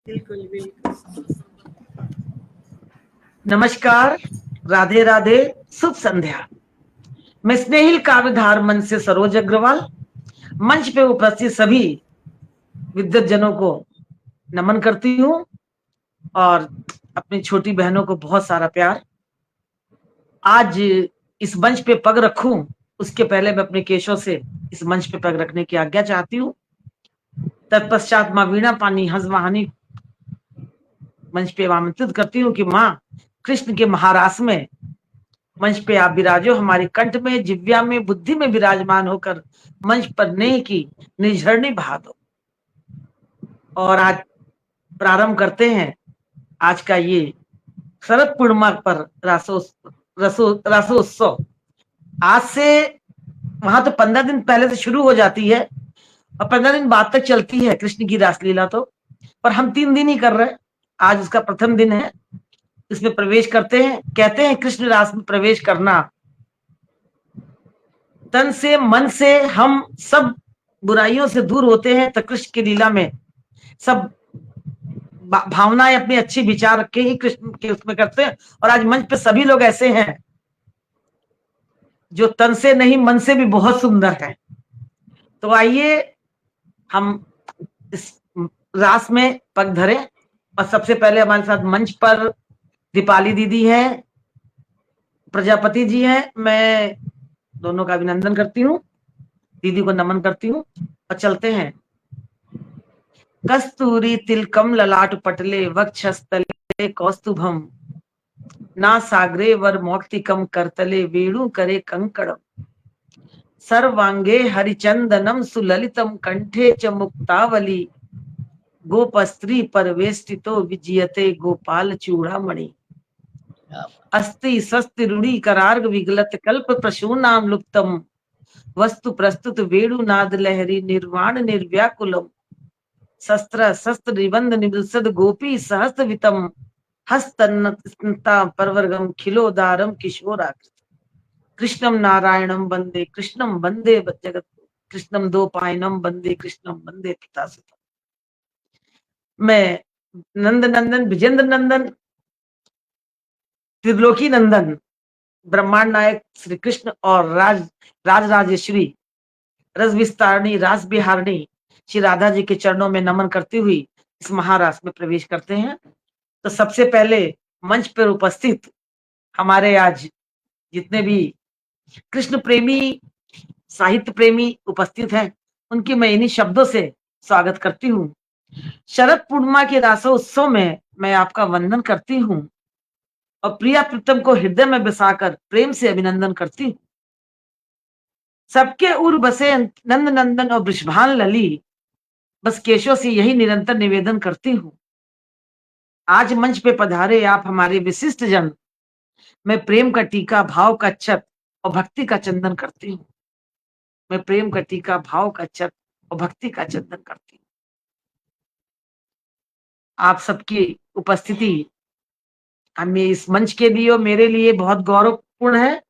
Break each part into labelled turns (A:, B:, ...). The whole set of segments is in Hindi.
A: बिल्कुल बिल्कुल।
B: नमस्कार, राधे राधे, शुभ संध्या। मैं स्नेहिल काव्यधार मंच से सरोज अग्रवाल मंच पे उपस्थित सभी विद्वत जनों को नमन करती हूँ और अपनी छोटी बहनों को बहुत सारा प्यार। आज इस मंच पे पग रखूं उसके पहले मैं अपने केशों से इस मंच पे पग रखने की आज्ञा चाहती हूँ। तत्पश्चात माँ वीणा पानी हंसवाहनी मंच पे आमंत्रित करती हूँ कि माँ कृष्ण के महारास में मंच पे आप विराजो, हमारी कंठ में, जिव्या में, बुद्धि में विराजमान होकर मंच पर नेह की निझरनी बहा दो। और आज प्रारंभ करते हैं आज का ये शरद पूर्णिमा पर रसोत्सव। आज से वहां तो 15 दिन पहले से शुरू हो जाती है और 15 दिन बाद तक चलती है कृष्ण की रासलीला। तो पर हम 3 दिन ही कर रहे हैं, आज उसका प्रथम दिन है। इसमें प्रवेश करते हैं। कहते हैं कृष्ण रास में प्रवेश करना, तन से मन से हम सब बुराइयों से दूर होते हैं तो कृष्ण की लीला में सब भावनाएं अपनी अच्छी विचार रख के ही कृष्ण के उसमें करते हैं। और आज मंच पे सभी लोग ऐसे हैं जो तन से नहीं मन से भी बहुत सुंदर है। तो आइए हम इस रास में पग धरें। और सबसे पहले हमारे साथ मंच पर दीपाली दीदी है, प्रजापति जी हैं। मैं दोनों का अभिनंदन करती हूँ, दीदी को नमन करती हूँ और चलते हैं। कस्तूरी तिलकम ललाट पटले वक्षस्थले कौस्तुभम नासाग्रे वर मौक्तिकम करतले वेणु करे कंकणम सर्वांगे हरिचंदनम सुललितम कंठे च मुक्तावली गोपस्त्री परवेष्टितो विजयते गोपाल चूड़ामणि अस्ति स्वस्ति रूढ़ी करार्ग विगलत कल्प प्रसूनाम लुप्तम वस्तु प्रस्तुत वेणुनाद लहरी निर्वाण निर्व्याकुलम शस्त्र शस्त्र निबंध निबसद गोपी सहस्त्र वितम हस्तन्नता परवर्गम खिलोदारम किशोराकृत कृष्णम नारायणम वंदे कृष्णम वंदे जगत कृष्णम दोपायनम वंदे कृष्णम वंदे पिता सुतम। मैं नंद नंदन, विजेंद्र नंदन, त्रिलोकी नंदन, ब्रह्मांड नायक श्री कृष्ण और राजराजेश्वरी रस विस्तारणी रास बिहारणी श्री राधा जी के चरणों में नमन करती हुई इस महारास में प्रवेश करते हैं। तो सबसे पहले मंच पर उपस्थित हमारे आज जितने भी कृष्ण प्रेमी, साहित्य प्रेमी उपस्थित हैं, उनकी मैं इन्हीं शब्दों से स्वागत करती हूँ। शरद पूर्णिमा के रासोत्सव में मैं आपका वंदन करती हूँ और प्रिया प्रीतम को हृदय में बसाकर प्रेम से अभिनंदन करती हूँ। सबके उर बसे नंद नंदन और वृषभान लली, बस केशव से यही निरंतर निवेदन करती हूँ। आज मंच पे पधारे आप हमारे विशिष्ट जन, मैं प्रेम का टीका, भाव का छत और भक्ति का चंदन करती हूँ। मैं प्रेम का टीका, भाव का छत और भक्ति का चंदन करती हूँ। आप सबकी उपस्थिति हमें इस मंच के लिए और मेरे लिए बहुत गौरवपूर्ण है।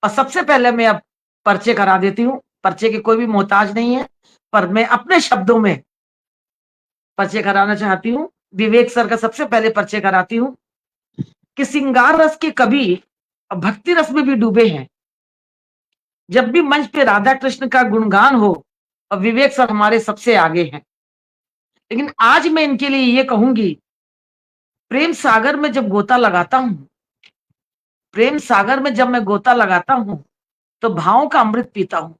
B: और सबसे पहले मैं अब परिचय करा देती हूँ। परिचय के कोई भी मोहताज नहीं है, पर मैं अपने शब्दों में परिचय कराना चाहती हूँ। विवेक सर का सबसे पहले परिचय कराती हूँ कि सिंगार रस के कवि भक्ति रस में भी डूबे हैं। जब भी मंच पे राधा कृष्ण का गुणगान हो और विवेक सर हमारे सबसे आगे हैं। लेकिन आज मैं इनके लिए ये कहूंगी, प्रेम सागर में जब गोता लगाता हूं, प्रेम सागर में जब मैं गोता लगाता हूं तो भावों का अमृत पीता हूं।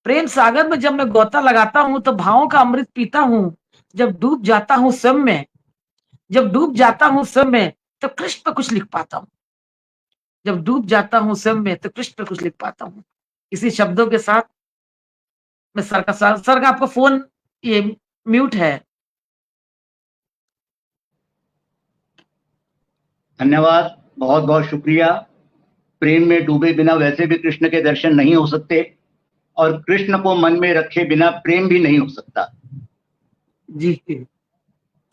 B: प्रेम सागर में जब मैं गोता लगाता हूं तो भावों का अमृत पीता हूं। जब डूब जाता हूं स्वयं में, जब डूब जाता हूं स्वयं में तो कृष्ण पे कुछ लिख पाता हूं। जब डूब जाता हूं स्वयं में तो कृष्ण पे कुछ लिख पाता हूं। इसी शब्दों के साथ मैं सर का आपका फोन ये म्यूट है।
C: धन्यवाद, बहुत बहुत शुक्रिया। प्रेम में डूबे बिना वैसे भी कृष्ण के दर्शन नहीं हो सकते और कृष्ण को मन में रखे बिना प्रेम भी नहीं हो सकता।
B: जी,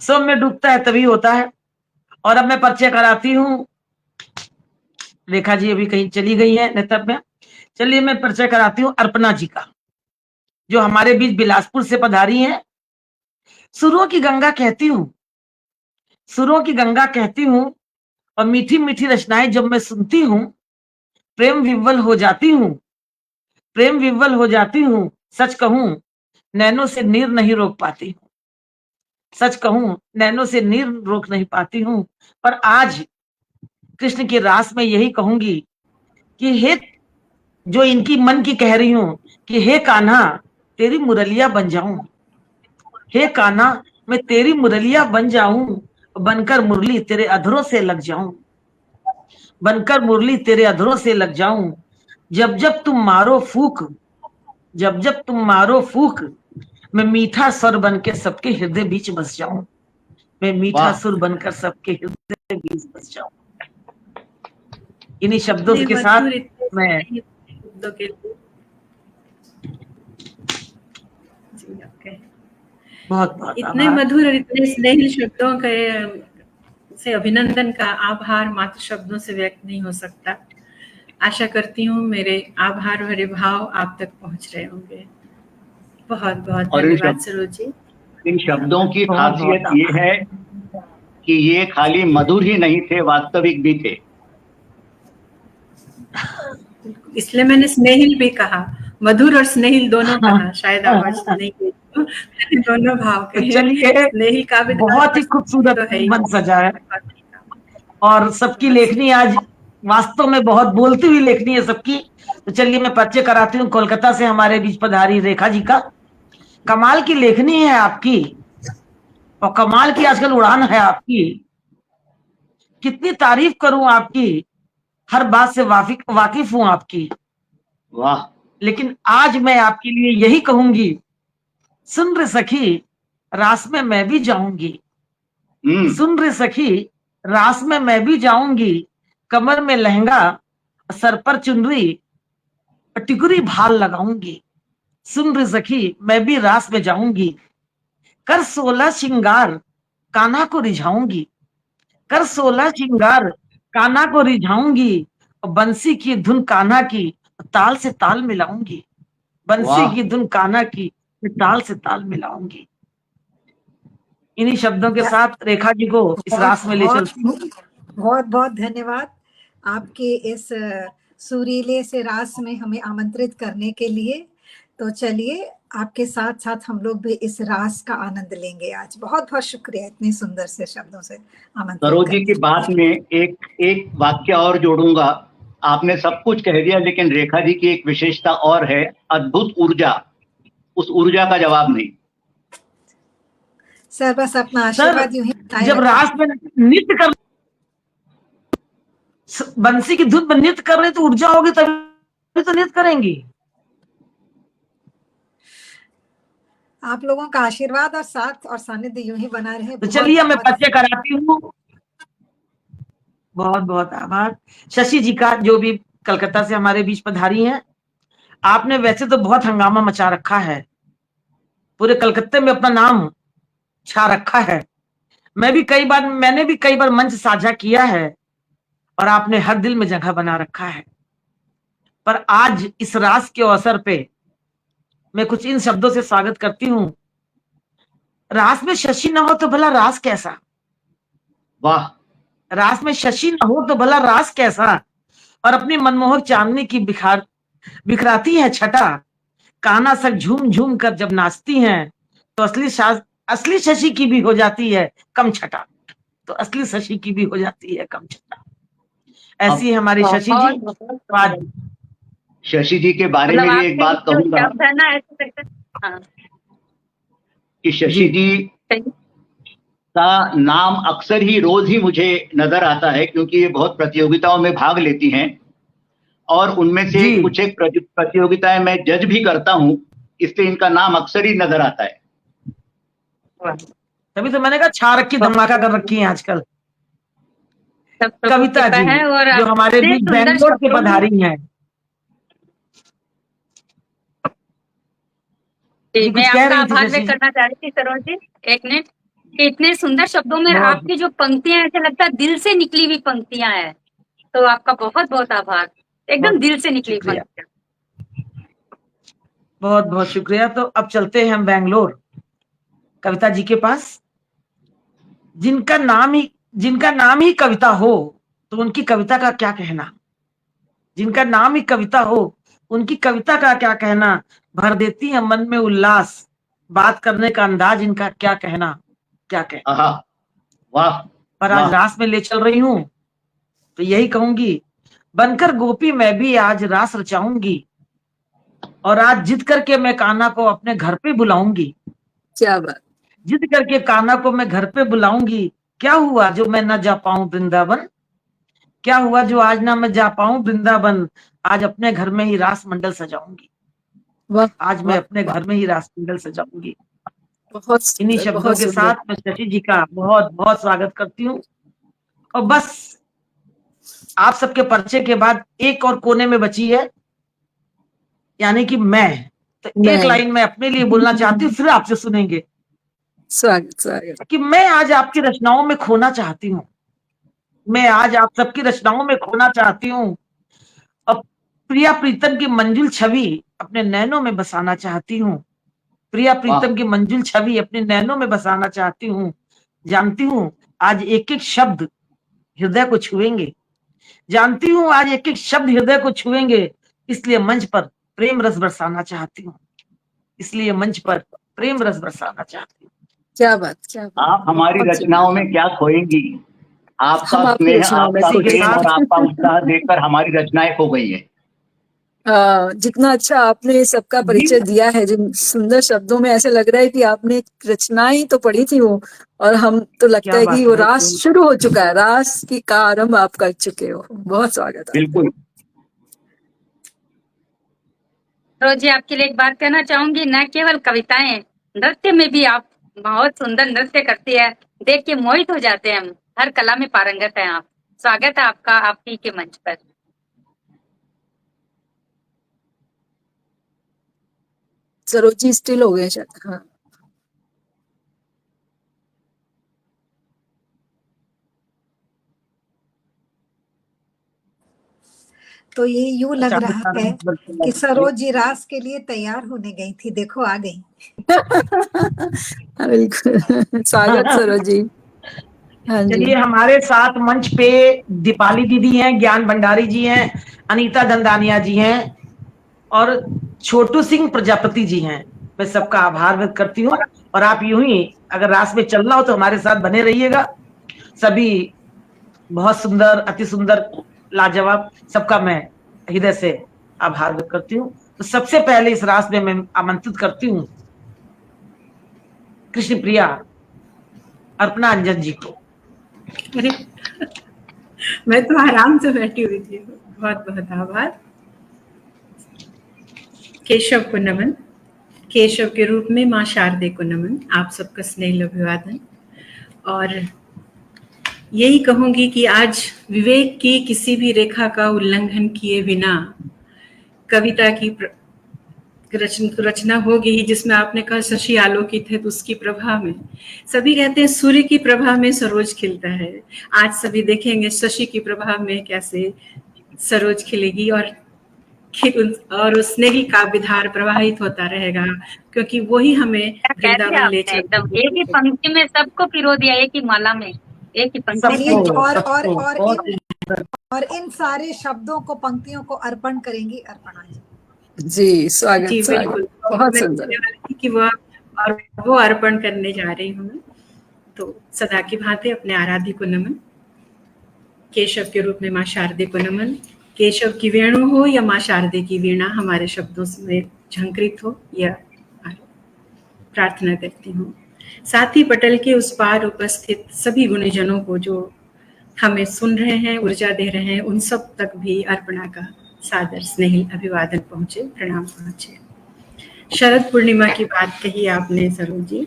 B: सब में डूबता है तभी होता है। और अब मैं परिचय कराती हूँ, रेखा जी अभी कहीं चली गई है नेतृत्व में। चलिए मैं परिचय कराती हूँ अर्पणा जी का, जो हमारे बीच बिलासपुर से पधारी हैं। सुरों की गंगा कहती हूँ सुरों की गंगा कहती हूँ और मीठी मीठी रचनाएं जब मैं सुनती हूँ, प्रेम विह्वल हो जाती हूँ, प्रेम विह्वल हो जाती हूँ। सच कहूँ नैनों से नीर नहीं रोक पाती हूँ, सच कहूँ नैनों से नीर रोक नहीं पाती हूँ। पर आज कृष्ण की रास में यही कहूंगी कि हे, जो इनकी मन की कह रही हूं कि हे कान्हा तेरी मुरलिया बन जाऊं, हे कान्हा मैं तेरी मुरलिया बन जाऊं, बनकर मुरली तेरे अधरों से लग जाऊं, बनकर मुरली तेरे अधरों से लग जाऊं। जब जब तुम मारो फूक, जब जब तुम मारो फूक, मैं मीठा स्वर बन के सबके हृदय बीच बस जाऊं, मैं मीठा
C: वाह
B: सुर बनकर सबके हृदय बीच बस जाऊं। इन्हीं शब्दों
A: इतने
B: के साथ
A: मधुर, इतने
B: मैं
A: शब्दों के लिए जी ओके,
B: बहुत बहुत
A: इतने
B: आभार।
A: मधुर और इतने स्नेहिल शब्दों के से अभिनंदन का आभार मात्र शब्दों से व्यक्त नहीं हो सकता। आशा करती हूँ मेरे आभार भरे भाव आप तक पहुंच रहे होंगे। बहुत बहुत
C: और
A: धन्यवाद सरोज जी।
C: इन शब्दों की
B: बहुत बहुत
C: खासियत ये
B: आभार।
C: है कि ये खाली मधुर ही नहीं थे, वास्तविक भी थे।
A: इसलिए मैंने स्नेहिल भी कहा, मधुर और स्नेहिल दोनों कहा, शायद आवाज नहीं गई तो मैंने दोनों भाव
B: तो
A: कहे।
B: चलिए,
A: स्नेहिल का भी
B: बहुत ही खूबसूरत
A: तो है ही।
B: मन सजा है और सबकी लेखनी आज वास्तव में बहुत बोलती हुई लेखनी है सबकी। तो चलिए मैं परिचय कराती हूँ कोलकाता से हमारे बीच पधारी रेखा जी का। कमाल की लेखनी है आपकी और कमाल की आजकल उड़ान है आपकी। कितनी तारीफ करूं आपकी, हर बात से वाकिफ हूं आपकी।
C: वाह,
B: लेकिन आज मैं आपके लिए यही कहूंगी, सुन रे सखी रास में मैं भी जाऊंगी, सुन रे सखी रास में मैं भी जाऊंगी, कमर में लहंगा सर पर चुनरी टिकुरी भाल लगाऊंगी, सुन रे सखी मैं भी रास में जाऊंगी, कर 16 श्रृंगार कान्हा को रिझाऊंगी, कर 16 श्रृंगार कान्हा को रिझाऊंगी और बंसी की धुन कान्हा की ताल से ताल मिलाऊंगी, बंसी
C: वाह।
B: की धुन कान्हा की ताल से ताल मिलाऊंगी। इन्हीं शब्दों के साथ रेखा जी को इस रास में ले चलती हूँ।
D: बहुत बहुत धन्यवाद आपके इस सुरीले से रास में हमें आमंत्रित करने के लिए। तो चलिए आपके साथ साथ हम लोग भी इस रास का आनंद लेंगे आज। बहुत बहुत शुक्रिया इतने सुंदर से शब्दों से आमंत्रित
C: सरोज जी
D: करने
C: की बात में एक वाक्य और जोड़ूंगा। आपने सब कुछ कह दिया, लेकिन रेखा जी की एक विशेषता और है, अद्भुत ऊर्जा। उस ऊर्जा का जवाब नहीं।
D: सर बस अपना
B: सर
D: आशीर्वाद यूं ही बनाए
B: जब
D: रखें।
B: रास में नृत्य कर, बंसी की धुन पर नृत्य कर रहे तो ऊर्जा होगी तभी तो नृत्य करेंगी।
D: आप लोगों का आशीर्वाद और साथ और सानिध्य यूं ही बना रहे।
B: तो चलिए मैं परिचय कराती हूँ। बहुत बहुत आभार शशि जी का, जो भी कलकत्ता से हमारे बीच पधारी हैं। आपने वैसे तो बहुत हंगामा मचा रखा है, पूरे कलकत्ते में अपना नाम छा रखा है। मैंने भी कई बार मंच साझा किया है और आपने हर दिल में जगह बना रखा है। पर आज इस रास के अवसर पे मैं कुछ इन शब्दों से स्वागत करती हूँ। रास में शशि न हो तो भला रास कैसा,
C: वाह।
B: रास में शशि न हो तो भला रास कैसा, और अपनी मनमोहक चांदनी की बिखराती है छटा, कान्हा सक झूम झूम कर जब नाचती हैं तो असली शशि की भी हो जाती है कम छटा, तो असली शशि की भी हो जाती है कम छटा। ऐसी है हमारी शशि जी।
C: शशि जी के बारे में भी एक बात कहूंगा
E: शब्द है ना, ऐसे करके हाँ
C: कि शशि जी का नाम अक्सर ही रोज ही मुझे नजर आता है, क्योंकि ये बहुत प्रतियोगिताओं में भाग लेती हैं और उनमें से
B: जी।
C: कुछ एक प्रतियोगिताएं मैं जज भी करता हूं, इसलिए इनका नाम अक्सर ही नजर आता है।
B: तभी तो मैंने कहा छारक की धमाका कर रखी है आजकल। कविता जी
E: है और
B: जो हमारे
E: इतने
B: बीच
E: सुंदर
B: बैंगलोर के
E: शब्दों में
B: पधारी हैं। जी
E: मैं
B: कुछ कह
E: आपका
B: रही थी
E: आभार
B: शशि
E: व्यक्त
B: जी।
E: करना चाह रही थी सरोज जी, एक मिनट, कि इतने सुंदर शब्दों में
B: बहुत
E: आपकी जो पंक्तियां ऐसे लगता है दिल से निकली हुई पंक्तियां हैं, तो आपका बहुत बहुत आभार, एकदम दिल से निकली
B: शुक्रिया,
E: पंक्तियां।
B: बहुत बहुत शुक्रिया। तो अब चलते हैं हम बैंगलोर कविता जी के पास। जिनका नाम ही कविता हो तो उनकी कविता का क्या कहना, जिनका नाम ही कविता हो उनकी कविता का क्या कहना, भर देती है मन में उल्लास, बात करने का अंदाज इनका क्या कहना, क्या कहना।
C: आहा, वाह
B: पर आज
C: वाह।
B: रास में ले चल रही हूं तो यही कहूंगी, बनकर गोपी मैं भी आज रास रचाऊंगी, और आज जिद करके मैं कान्हा को अपने घर पे बुलाऊंगी।
F: क्या बात।
B: जिद करके कान्हा को मैं घर पे बुलाऊंगी, क्या हुआ जो मैं ना जा पाऊं वृंदावन, क्या हुआ जो आज ना मैं जा पाऊं वृंदावन, आज अपने घर में ही रास मंडल सजाऊंगी,
F: वाह,
B: आज मैं अपने घर में ही रास मंडल सजाऊंगी।
F: बहुत
B: इन्हीं
F: सुंदर,
B: शब्दों
F: बहुत
B: के
F: सुंदर।
B: साथ मैं शशि जी का बहुत बहुत स्वागत करती हूँ। और बस आप सबके परिचय के बाद एक और कोने में बची है, यानी कि मैं, तो एक लाइन में अपने लिए बोलना चाहती हूँ, फिर आपसे सुनेंगे।
F: स्वागत स्वागत।
B: कि मैं आज आपकी रचनाओं में खोना चाहती हूँ, मैं आज आप सबकी रचनाओं में खोना चाहती हूँ, और प्रिया प्रीतम की मंजुल छवि अपने नैनों में बसाना चाहती हूँ, प्रिया प्रीतम की मंजुल छवि अपने नैनों में बसाना चाहती हूँ। जानती हूँ आज एक एक शब्द हृदय को छुएंगे, जानती हूँ आज एक एक शब्द हृदय को छुएंगे, इसलिए मंच पर प्रेम रस बरसाना चाहती हूँ, इसलिए मंच पर प्रेम रस बरसाना चाहती हूँ।
F: क्या बात, क्या बात।
C: आप हमारी
F: बहुत
C: रचनाओं
F: सुंदर।
C: में क्या खोएंगी, आपका
F: हम आपकी
C: स्नेह,
F: रचनाओं में
C: आपका
F: खो
C: प्रेम
B: जाएंगे।
C: और आपका उत्साह देखकर हमारी रचनाएं खो गई है।
F: जितना अच्छा आपने सबका परिचय दिया है, जिन सुंदर शब्दों में, ऐसे लग रहा है कि आपने रचनाएं तो पढ़ी थी वो, और हम तो लगता
B: क्या
F: है
B: बात
F: कि वो
B: है,
F: रास शुरू हो चुका है, रास की का आरंभ आप कर चुके हो। बहुत स्वागत है।
C: बिल्कुल।
E: रोज जी आपके लिए एक बात कहना चाहूंगी, न केवल कविताएं, नृत्य में भी आप बहुत सुंदर नृत्य करती है, देख के मोहित हो जाते हैं हम। हर कला में पारंगत हैं आप। स्वागत है आपका आपकी के मंच पर।
F: सरोजी स्टिल हो गए शायद। हाँ,
D: तो ये यूं लग
B: अच्छा,
D: रहा है कि सरोजी रास के लिए तैयार होने गई थी, देखो आ गई।
F: बिल्कुल। स्वागत सरोजी। हाँ जी।
B: चलिए, हमारे साथ मंच पे दीपाली दीदी हैं, ज्ञान भंडारी जी हैं, अनीता दंदानिया जी हैं और छोटू सिंह प्रजापति जी हैं। मैं सबका आभार व्यक्त करती हूँ, और आप यूं ही अगर रास में चलना हो तो हमारे साथ बने रहिएगा। सभी बहुत सुंदर, अति सुंदर, लाजवाब, सबका मैं हृदय से आभार व्यक्त करती हूँ। तो सबसे पहले इस रास में मैं आमंत्रित करती हूँ कृष्ण प्रिया अर्पणा अंजन जी को।
A: अरे मैं तो आराम से बैठी हुई थी। बहुत बहुत आभार। केशव को नमन, केशव के रूप में माँ शारदे को नमन, आप सबका स्नेह अभिवादन। और यही कहूंगी कि आज विवेक की किसी भी रेखा का उल्लंघन किए बिना कविता की रचना होगी ही, जिसमें आपने कहा शशि आलोकित है, तो उसकी प्रभा में सभी कहते हैं सूर्य की प्रभा में सरोज खिलता है। आज सभी देखेंगे शशि की प्रभा में कैसे सरोज खिलेगी, और उसने ही काव्यधार प्रवाहित होता रहेगा, क्योंकि वही हमें वृंदावन ले चल।
E: एकदम एक ही पंक्ति में सबको पिरो दिया, एक ही माला में, एक ही पंक्ति में।
D: और इन सारे शब्दों को, पंक्तियों को अर्पण करेंगी अर्पणा जी।
F: जी स्वागत।
A: जी बिल्कुल,
F: बहुत सुंदर।
A: कि वो अर्पण करने जा रही हूँ मैं। तो सदा की भांति अपने आराध्य को नमन, केशव के रूप में माँ शारदे को नमन। केशव की वेणु हो या माँ शारदे की वीणा हमारे शब्दों में झंकृत हो, यह प्रार्थना करती हूँ। साथी पटल के उस पार उपस्थित सभी गुणीजनों को जो हमें सुन रहे हैं, ऊर्जा दे रहे हैं, उन सब तक भी अर्पणा का सादर स्नेह अभिवादन पहुंचे, प्रणाम पहुंचे। शरद पूर्णिमा की बात कही आपने सरोज जी,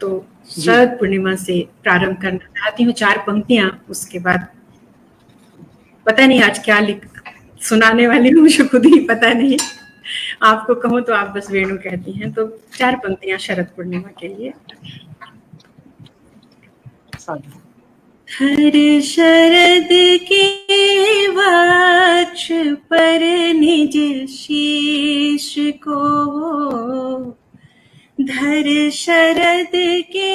A: तो शरद पूर्णिमा से प्रारंभ करना चाहती हूँ। 4 पंक्तियां, उसके बाद पता नहीं आज क्या सुनाने वाली हूँ, मुझे खुद ही पता नहीं। आपको कहूँ तो आप बस वेणु कहती हैं। तो 4 पंक्तियां शरद पूर्णिमा के लिए। हर शरद के वक्ष पर निज शीश को, धर शरद के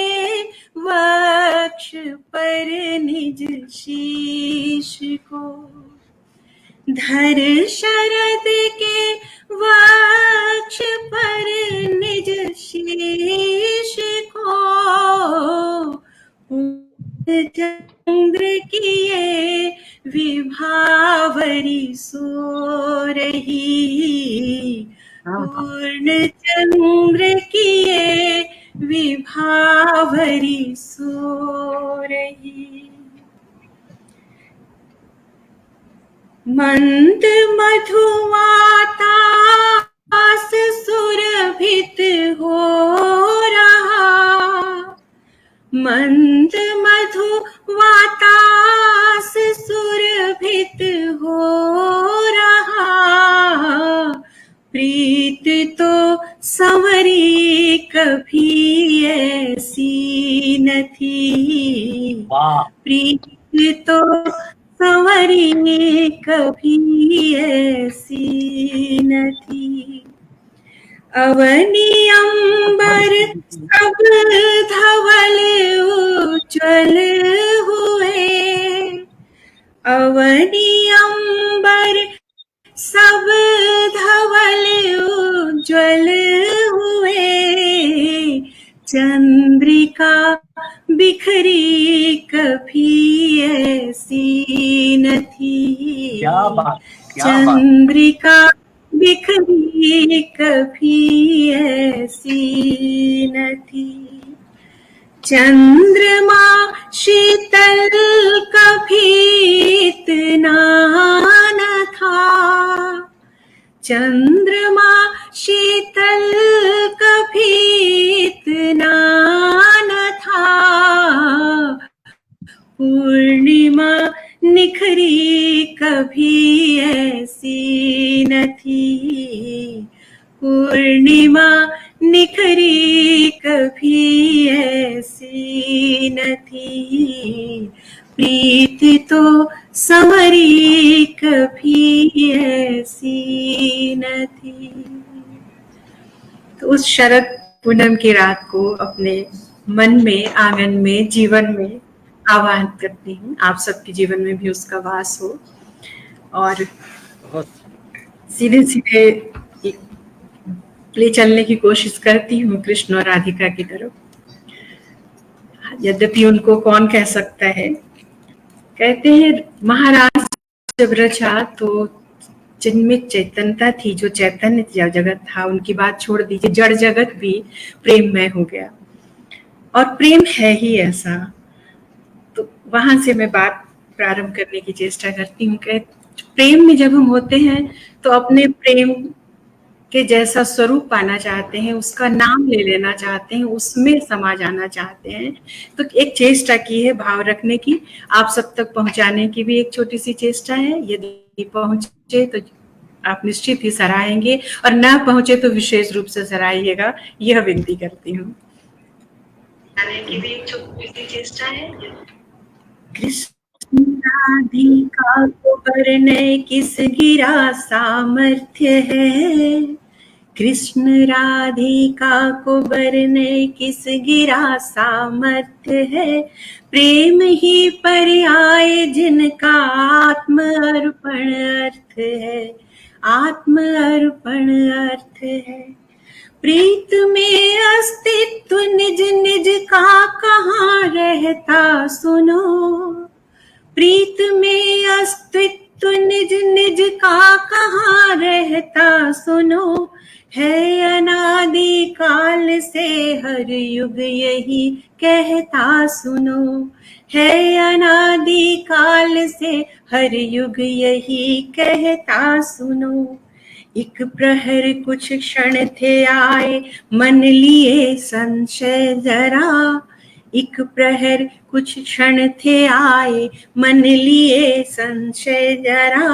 A: पर निज शीश को, धर शरद के वक्ष पर निज शीश को, चंद्र किए विभावरी सो रही, पूर्ण चंद्र किए विभावरी सो रही। मंद मधुवातास सुरभित हो रहा, मंद मधुवातास सुरभित हो रहा, प्रीत तो संवरी कभी ऐसी न थी, प्रीत तो संवरी कभी ऐसी न थी। अवनी अंबर सब धवल उज्ज्वल हुए, अवनी अंबर सब धवल उज्ज्वल हुए, चंद्रिका बिखरी कभी ऐसी न थी,
C: क्या बात,
A: चंद्रिका बिखरी कभी ऐसी न थी। चंद्रमा शीतल कभी इतना न था, चंद्रमा शीतल कभी इतना न था, पूर्णिमा निखरी कभी ऐसी न थी, पूर्णिमा निखरी कभी ऐसी न थी, प्रीति तो संवरी कभी ऐसी न थी। तो उस शरद पूनम की रात को अपने मन में, आंगन में, जीवन में आह्वान करती हूँ। आप सबके जीवन में भी उसका वास हो और सीधे सीधे ले चलने की कोशिश करती हूँ कृष्ण और राधिका की तरफ। यद्यपि उनको कौन कह सकता है, कहते हैं महाराज जब रचा तो जिनमें चैतन्यता थी, जो चैतन्य जगत था, उनकी बात छोड़ दीजिए, जड़ जगत भी प्रेममय हो गया। और प्रेम है ही ऐसा। तो वहां से मैं बात प्रारंभ करने की चेष्टा करती हूँ कि प्रेम में जब हम होते हैं तो अपने प्रेम के जैसा स्वरूप पाना चाहते हैं, उसका नाम ले लेना चाहते हैं, उसमें समा जाना चाहते हैं। तो एक चेष्टा की है भाव रखने की, आप सब तक पहुंचाने की भी एक छोटी सी चेष्टा है। यदि पहुंचे तो आप निश्चित ही सराहेंगे और ना पहुंचे तो विशेष रूप से सराहिएगा, यह विनती करती हूँ। की भी एक छोटी सी चेष्टा है। कृष्ण राधिका को बरने किस गिरा सामर्थ्य है, कृष्ण राधिका को बरने किस गिरा सामर्थ्य है, प्रेम ही पर्याय जिनका आत्म अर्पण अर्थ है, आत्म अर्पण अर्थ है। प्रीत में अस्तित्व निज निज का कहाँ रहता सुनो, प्रीत में अस्तित्व निज निज का कहाँ रहता सुनो, है अनादि काल से हर युग यही कहता सुनो, है अनादि काल से हर युग यही कहता सुनो। एक प्रहर कुछ क्षण थे आए मन लिए संशय जरा, एक प्रहर कुछ क्षण थे आए मन लिए संशय जरा,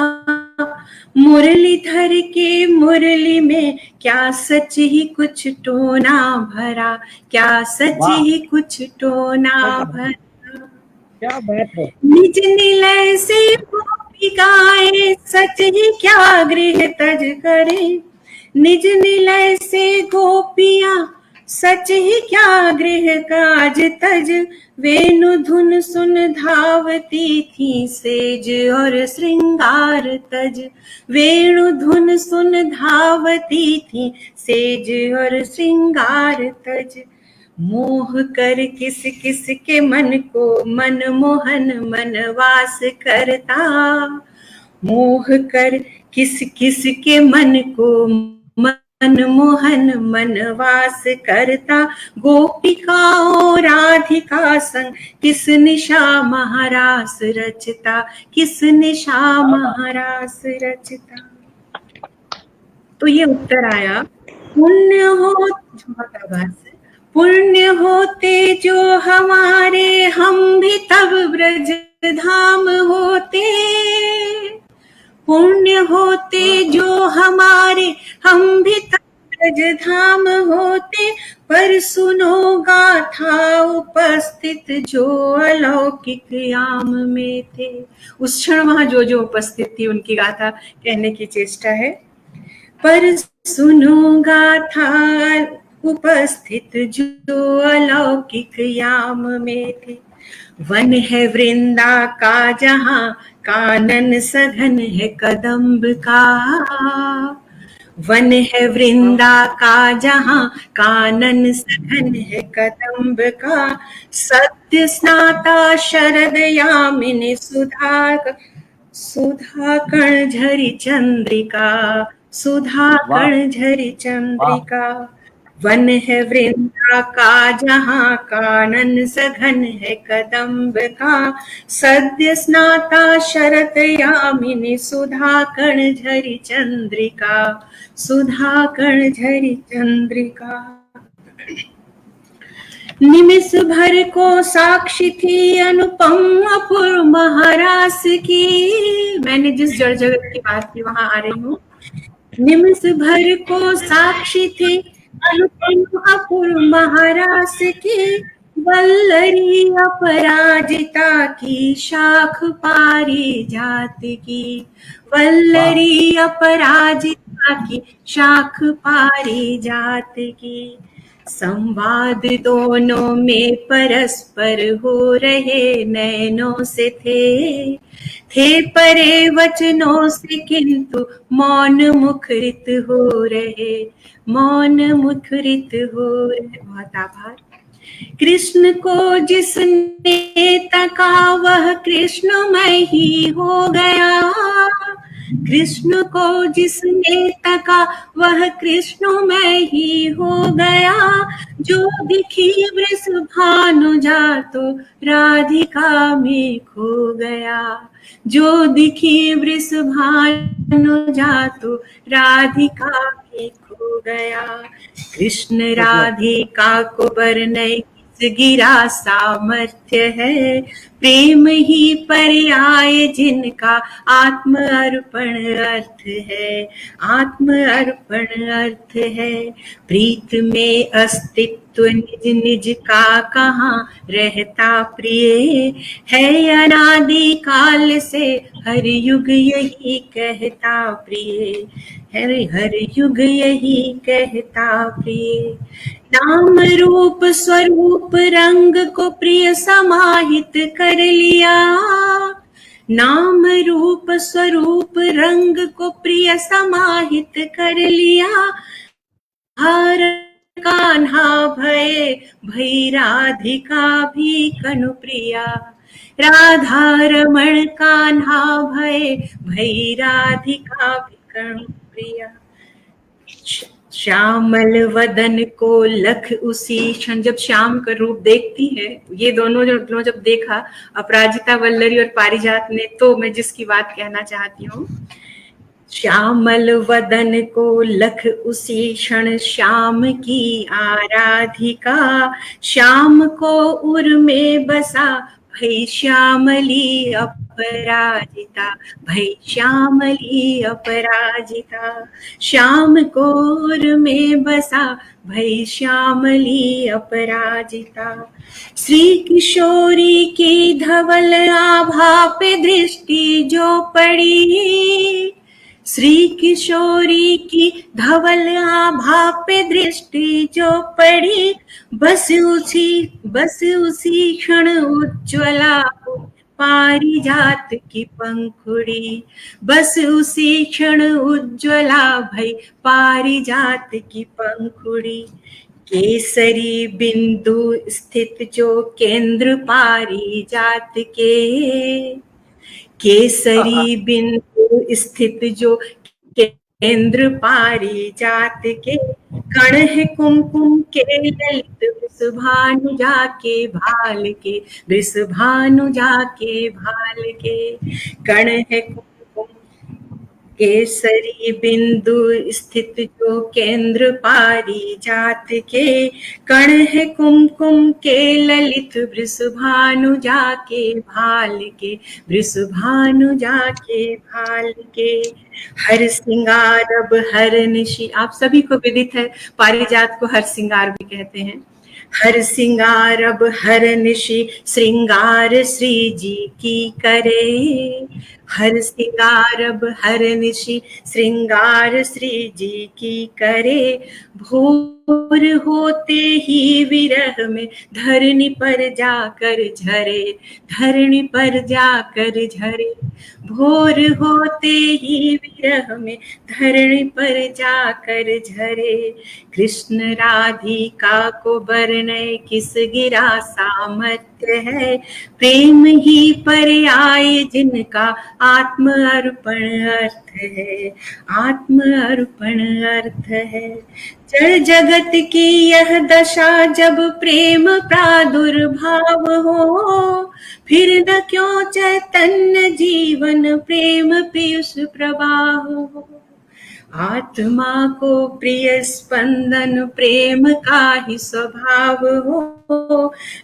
A: मुरलीधर के मुरली में क्या सच ही कुछ टोना भरा, क्या सच ही कुछ टोना भरा।
B: क्या बात है।
A: निज निलय से गाए सच ही क्या गृह तज करे, निज निलय से गोपियां सच ही क्या गृह काज तज, वेणु धुन सुन धावती थी सेज और श्रृंगार तज। वेणु धुन सुन धावती थी सेज और श्रृंगार तज। मोह कर किस किस के मन को मनमोहन मनवास करता। मोह कर किस किस के मन को मनमोहन मनवास करता। गोपिकाओं राधिका संग किस निशा महारास रचता। किस निशा महारास रचता। तो ये उत्तर आया। पुण्य हो पुण्य होते जो हमारे, हम भी तब ब्रज धाम होते। पुण्य होते जो हमारे, हम भी तब ब्रज धाम होते। पर सुनो गाथा उपस्थित जो अलौकिक याम में थे। उस क्षण वहां जो जो उपस्थित थी उनकी गाथा कहने की चेष्टा है। पर सुनो गाथा उपस्थित जो अलौकिक याम में थे। वन है वृंदा का जहां कानन सघन है कदम्ब का। वन है वृंदा का जहां कानन सघन है कदम्ब का। सत्य स्नाता शरद यामिनी सुधा कण झरी चंद्रिका। सुधा कण झरी चंद्रिका। वन है वृंदा का जहां कानन सघन है कदम्ब का। सद्य स्नाता शरद यामिनी सुधा कण झरी चंद्रिका। सुधा कण झरी चंद्रिका। निमिष भर को साक्षी थी अनुपम अपूर्व महारास की। मैंने जिस जड़ जगत की बात की वहां आ रही हूँ। निमिष भर को साक्षी थी अनुपम अपूर्व महारास की। वल्लरी अपराजिता की शाख पारिजात की। वल्लरी अपराजिता की शाख पारिजात की। संवाद दोनों में परस्पर हो रहे नैनों से थे परे वचनों से, किंतु मौन मुखरित हो रहे। मौन मुखरित हो रहे। बहुत आभार। कृष्ण को जिसने तका वह कृष्णमय ही हो गया। कृष्ण को जिसने तका वह कृष्णमय ही हो गया। जो दिखी वृषभानुजा तो राधिका में खो गया। जो दिखी वृषभानुजा तो राधिका में खो गया। कृष्ण राधिका को बरनय गिरा सामर्थ्य है। प्रेम ही पर्याय जिनका आत्म अर्पण अर्थ है। आत्म अर्पण अर्थ है। प्रीत में अस्तित्व निज निज का कहाँ रहता प्रिय है। अनादि काल से हर युग यही कहता प्रिय है। हर युग यही कहता प्रिय। नाम रूप स्वरूप रंग को प्रिय समाहित कर लिया। नाम रूप स्वरूप रंग को प्रिय समाहित कर लिया। हर कान्हा भय भई राधिका भी कनु प्रिया। राधा रमण कान्हा भय भई राधिका भी कनु प्रिया। श्यामल वदन को लख उसी क्षण। जब श्याम का रूप देखती है, ये दोनों जब देखा अपराजिता वल्लरी और पारिजात ने, तो मैं जिसकी बात कहना चाहती हूँ। श्यामल वदन को लख उसी क्षण श्याम की आराधिका। श्याम को उर में बसा भई श्यामली अपराजिता। भई श्यामली अपराजिता। श्याम को उर में बसा भई श्यामली अपराजिता। श्री किशोरी की धवल आभा पे दृष्टि जो पड़ी। श्री किशोरी की धवल आभा पे दृष्टि जो पड़ी, बस उसी क्षण उज्ज्वला पारिजात की पंखुड़ी, बस उसी क्षण उज्ज्वला भई पारिजात की पंखुड़ी। केसरी बिंदु स्थित जो केंद्र पारिजात के, केसरी बिंदु स्थित जो केंद्र पारिजात के, कण है कुमकुम के ललित वृषभानुजा के भाल के, वृषभानुजा के भाल के, कण है कुमकुम केसरी बिंदु स्थित जो केंद्र पारिजात के, कण है कुमकुम के ललित वृषभानुजा के भाल के, वृषभानुजा के भाल के। हर सिंगार अब हर निशि, आप सभी को विदित है पारिजात को हर सिंगार भी कहते हैं। हर सिंगार अब हर निशि श्रृंगार श्री जी की करे, हर सिंगार अब हर निशि श्रृंगार श्री जी की करे। भोर होते ही विरह में धरनी पर जाकर झरे, धरनी पर जाकर झरे। भोर होते ही विरह में धरनी पर जाकर झरे। कृष्ण राधिका को बरने किस गिरा सामर्थ्य है, प्रेम ही पर आए जिनका आत्म अर्पण अर्थ है, आत्म अर्पण अर्थ है। जड़ जगत की यह दशा जब प्रेम प्रादुर्भाव हो, फिर न क्यों चैतन्य जीवन प्रेम पीयूष प्रवाह हो। आत्मा को प्रिय स्पंदन प्रेम का ही स्वभाव हो,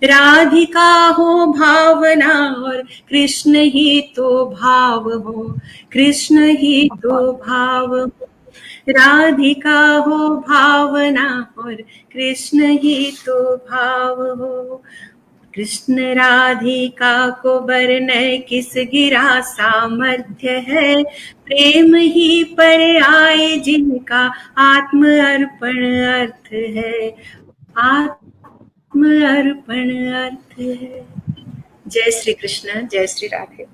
A: राधिका हो भावना और कृष्ण ही तो भाव हो, कृष्ण ही तो भाव हो। राधिका हो भावना और कृष्ण ही तो भाव हो। कृष्ण राधिका को बरने किस गिरा सामर्थ्य है, प्रेम ही पर आए जिनका आत्म अर्पण अर्थ है, आत्म अर्पण अर्थ है। जय श्री कृष्ण, जय श्री राधे।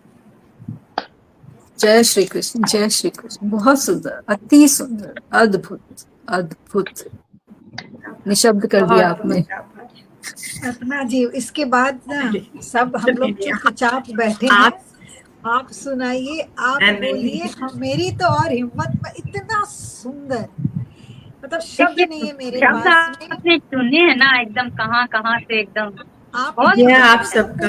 F: जय श्री कृष्ण, जय श्री कृष्ण। बहुत सुंदर, अति सुंदर, अद्भुत अद्भुत, निशब्द कर दिया आपने।
D: अर्पणा जी, इसके बाद ना सब हम लोग चुपचाप बैठे हैं। आप सुनाइए, आप बोलिए। मेरी तो और हिम्मत में, इतना सुंदर, मतलब शब्द नहीं है मेरे पास में।
E: आपने चुने है ना एकदम कहाँ से एकदम।
D: आप सबका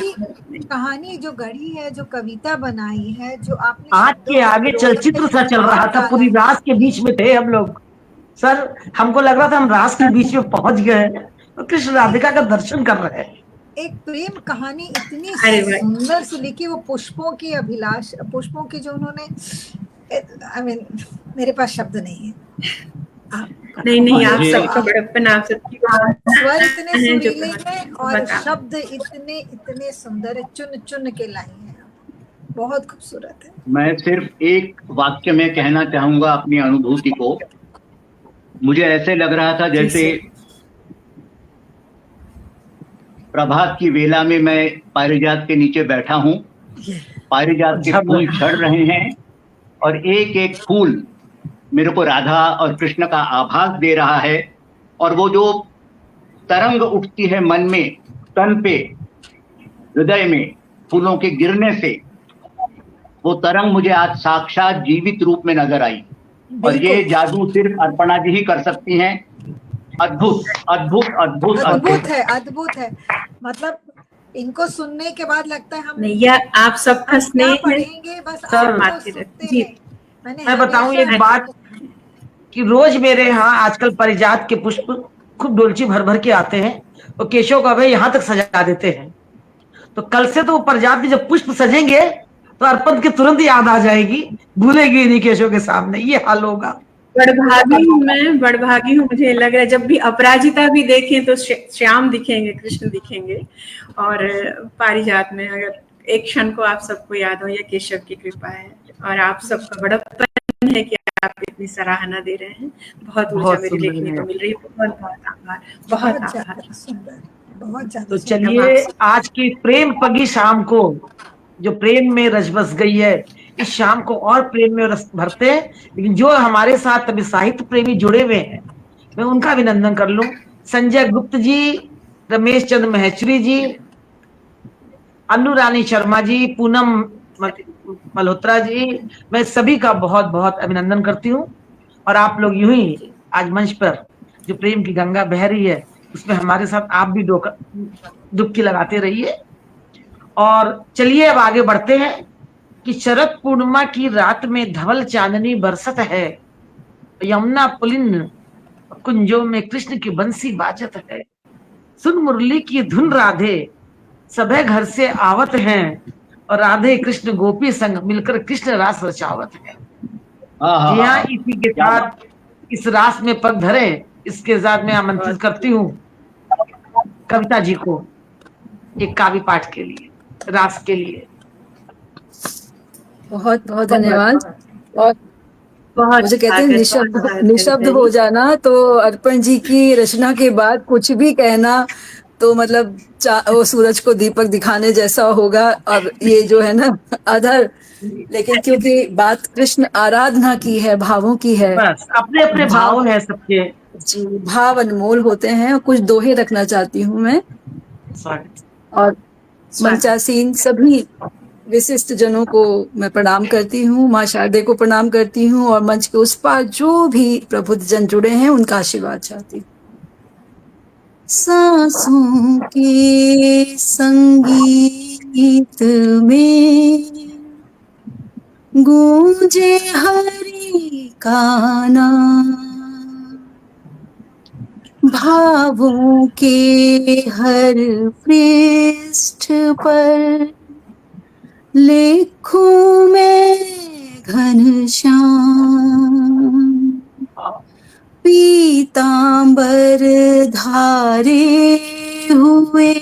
D: कहानी जो गढ़ी है, जो कविता बनाई है, जो आपने
B: आज के आगे चलचित्र सा चल रहा था, पूरी रास के बीच में थे हम लोग। सर, हमको लग रहा था हम रास के बीच में पहुंच गए और कृष्ण राधिका का दर्शन कर रहे हैं।
D: एक प्रेम कहानी इतनी सुंदर से लिखी, वो पुष्पों की अभिलाष, पुष्पों की जो उन्होंने, मेरे पास शब्द नहीं है।
A: नहीं, आप सबका बड़प्पन, आप सबकी
D: स्वर इतने सुरीले हैं और शब्द इतने सुंदर है, चुन चुन के लाई हैं, बहुत खूबसूरत है।
C: मैं सिर्फ एक वाक्य में कहना चाहूंगा अपनी अनुभूति को। मुझे ऐसे लग रहा था जैसे प्रभात की वेला में मैं पारिजात के नीचे बैठा हूँ, पारिजात के फूल झड़ रहे हैं और एक एक फूल मेरे को राधा और कृष्ण का आभास दे रहा है। और वो जो तरंग उठती है मन में, तन पे, हृदय में, फूलों के गिरने से, वो तरंग मुझे आज साक्षात जीवित रूप में नजर आई। और ये जादू सिर्फ अर्पणा जी ही कर सकती हैं। अद्भुत अद्भुत अद्भुत
D: अद्भुत है, अद्भुत है। मतलब इनको सुनने के बाद लगता है हम
A: नहीं, आप सबका स्नेह
D: पढ़ेंगे, बस आप
A: जी।
B: मैं बताऊं एक बात कि रोज मेरे यहाँ आजकल पारिजात के पुष्प खूब डोलची भर भर के आते हैं और केशव का भाई यहाँ तक सजा देते हैं। तो कल से तो पारिजात के जब पुष्प सजेंगे तो अर्पण की तुरंत याद आ जाएगी, भूलेगी नहीं केशव के सामने, ये हाल होगा।
A: बड़भागी हूँ मैं, बड़भागी हूँ। मुझे लग रहा है जब भी अपराजिता भी देखें तो श्याम दिखेंगे, कृष्ण दिखेंगे। और पारिजात में अगर एक क्षण को आप सबको याद हो, ये केशव की कृपा है। और आप सबका बड़प्पन है कि आप इतनी सराहना दे रहे हैं। बहुत ऊर्जा
B: बहुत
A: मेरी
B: सुंदर
A: लेखनी
B: है।
A: को मिल रही है। बहुत बहुत आभार, बहुत
D: बहुत
A: आभार।
D: ज्यादा सुंदर, बहुत ज्यादा
B: तो
D: सुंदर।
B: चलिए आज की प्रेम पगी शाम को, जो प्रेम में रच बस गई है, इस शाम को और प्रेम में रस भरते हैं। लेकिन जो हमारे साथ अभी साहित्य प्रेमी जुड़े हुए हैं, मैं उनका अभिनंदन कर लूं। संजय गुप्त जी, रमेश चंद्र महेश्वरी जी, अनु रानी शर्मा जी, पूनम मल्होत्रा जी, मैं सभी का बहुत बहुत अभिनंदन करती हूँ। और आप लोग यूं ही आज मंच पर जो प्रेम की गंगा बह रही है, उसमें हमारे साथ आप भी डुबकी लगाते रहिए। और चलिए अब आगे बढ़ते हैं कि शरद पूर्णिमा की रात में धवल चांदनी बरसत है, यमुना पुलिन कुंजों में कृष्ण की बंसी बाजत है, सुन मुरली की धुन राधे सभे घर से आवत हैं, और राधे कृष्ण गोपी संग मिलकर कृष्ण रास रचावत है। जी हाँ, इसी के साथ इस रास में पग धरे, इसके साथ मैं आमंत्रित करती हूँ कविता जी को एक काव्य पाठ के लिए, रास के लिए।
F: बहुत बहुत धन्यवाद। और
A: बहुत
F: मुझे कहते हैं
A: स्वागत,
F: निशब्द
A: बहुत
F: निशब्द
A: कविता
F: हो
A: जी।
F: जाना, तो अर्पण जी की रचना के बाद कुछ भी कहना तो मतलब वो सूरज को दीपक दिखाने जैसा होगा। और ये जो है ना अधर, लेकिन क्योंकि बात कृष्ण आराधना की है, भावों की है,
B: बस अपने अपने भाव है सबके।
F: जी, भाव अनमोल होते हैं। कुछ दोहे रखना चाहती हूँ मैं।
B: स्वागत।
F: और मंचासीन सभी विशिष्ट जनों को मैं प्रणाम करती हूँ, माँ शारदे को प्रणाम करती हूँ, और मंच के उस पार जो भी प्रबुद्ध जन जुड़े हैं उनका आशीर्वाद चाहती हूँ। सांसों के संगीत में गूंजे हरि का नाम, भावों के हर पृष्ठ पर लिखूं मैं घनश्याम, पीतांबर धारे हुए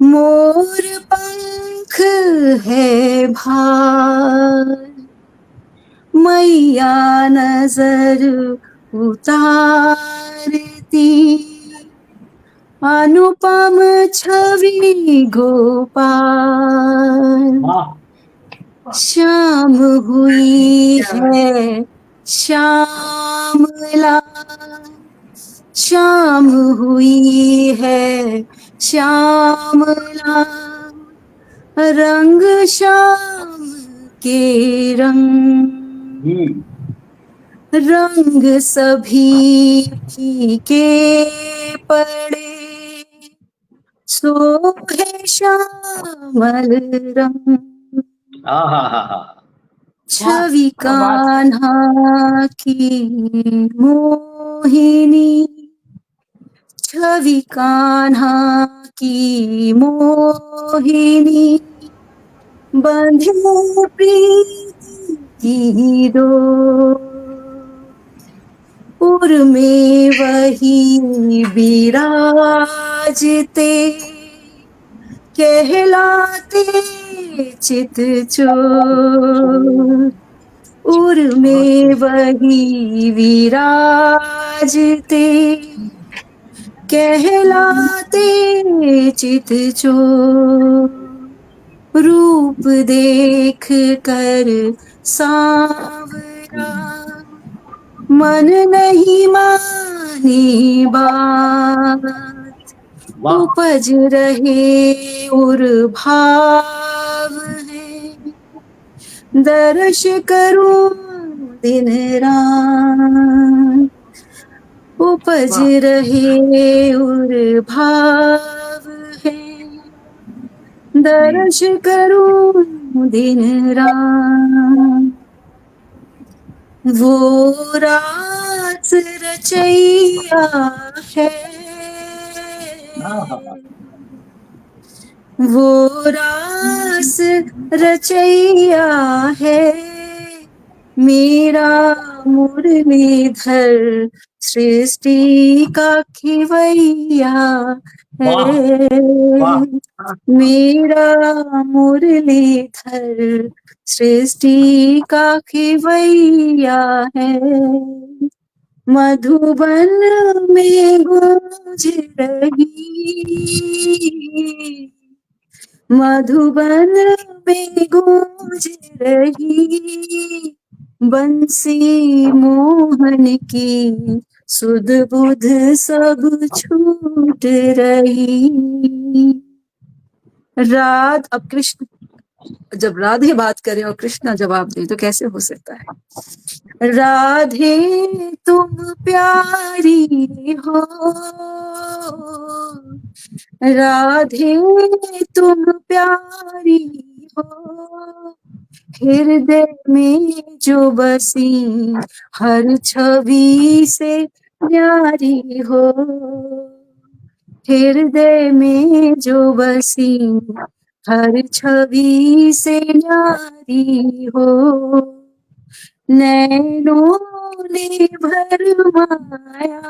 F: मोर पंख है भार, मैया नजर उतारती अनुपम छवि गोपाल, श्याम हुई है श्यामला, श्याम हुई है श्यामला, रंग श्याम के रंग, रंग सभी फीके पड़े, सोहे श्यामल रंग, छवि कान्हा की मोहिनी, छवि कान्हा की मोहिनी, बंधे प्रीति की डोर, उर में वही विराजते, कहलाते चित चोर, उर में वही विराजते, कहलाते चित चोर, रूप देख कर सांवरा मन नहीं मानी बात, उपज रहे उर भाव है, दर्श करूं दिन रात, उपज रहे उर भाव है, दर्श करूं दिन रात, वो रात रचैया है, वो रास रचैया है, मेरा मुरलीधर सृष्टि का खिवैया है, मेरा मुरलीधर सृष्टि का खिवैया है, मधुबन में गूंज रही, मधुबन में गूंज रही बंसी मोहन की, सुध बुध सब छूट रही। अब कृष्ण जब राधे बात करें और कृष्णा जवाब दे तो कैसे हो सकता है। राधे तुम प्यारी हो, राधे तुम प्यारी हो, हृदय में जो बसी हर छवि से न्यारी हो, हृदय में जो बसी हर छवि से न्यारी हो, नैनों ने भरमाया,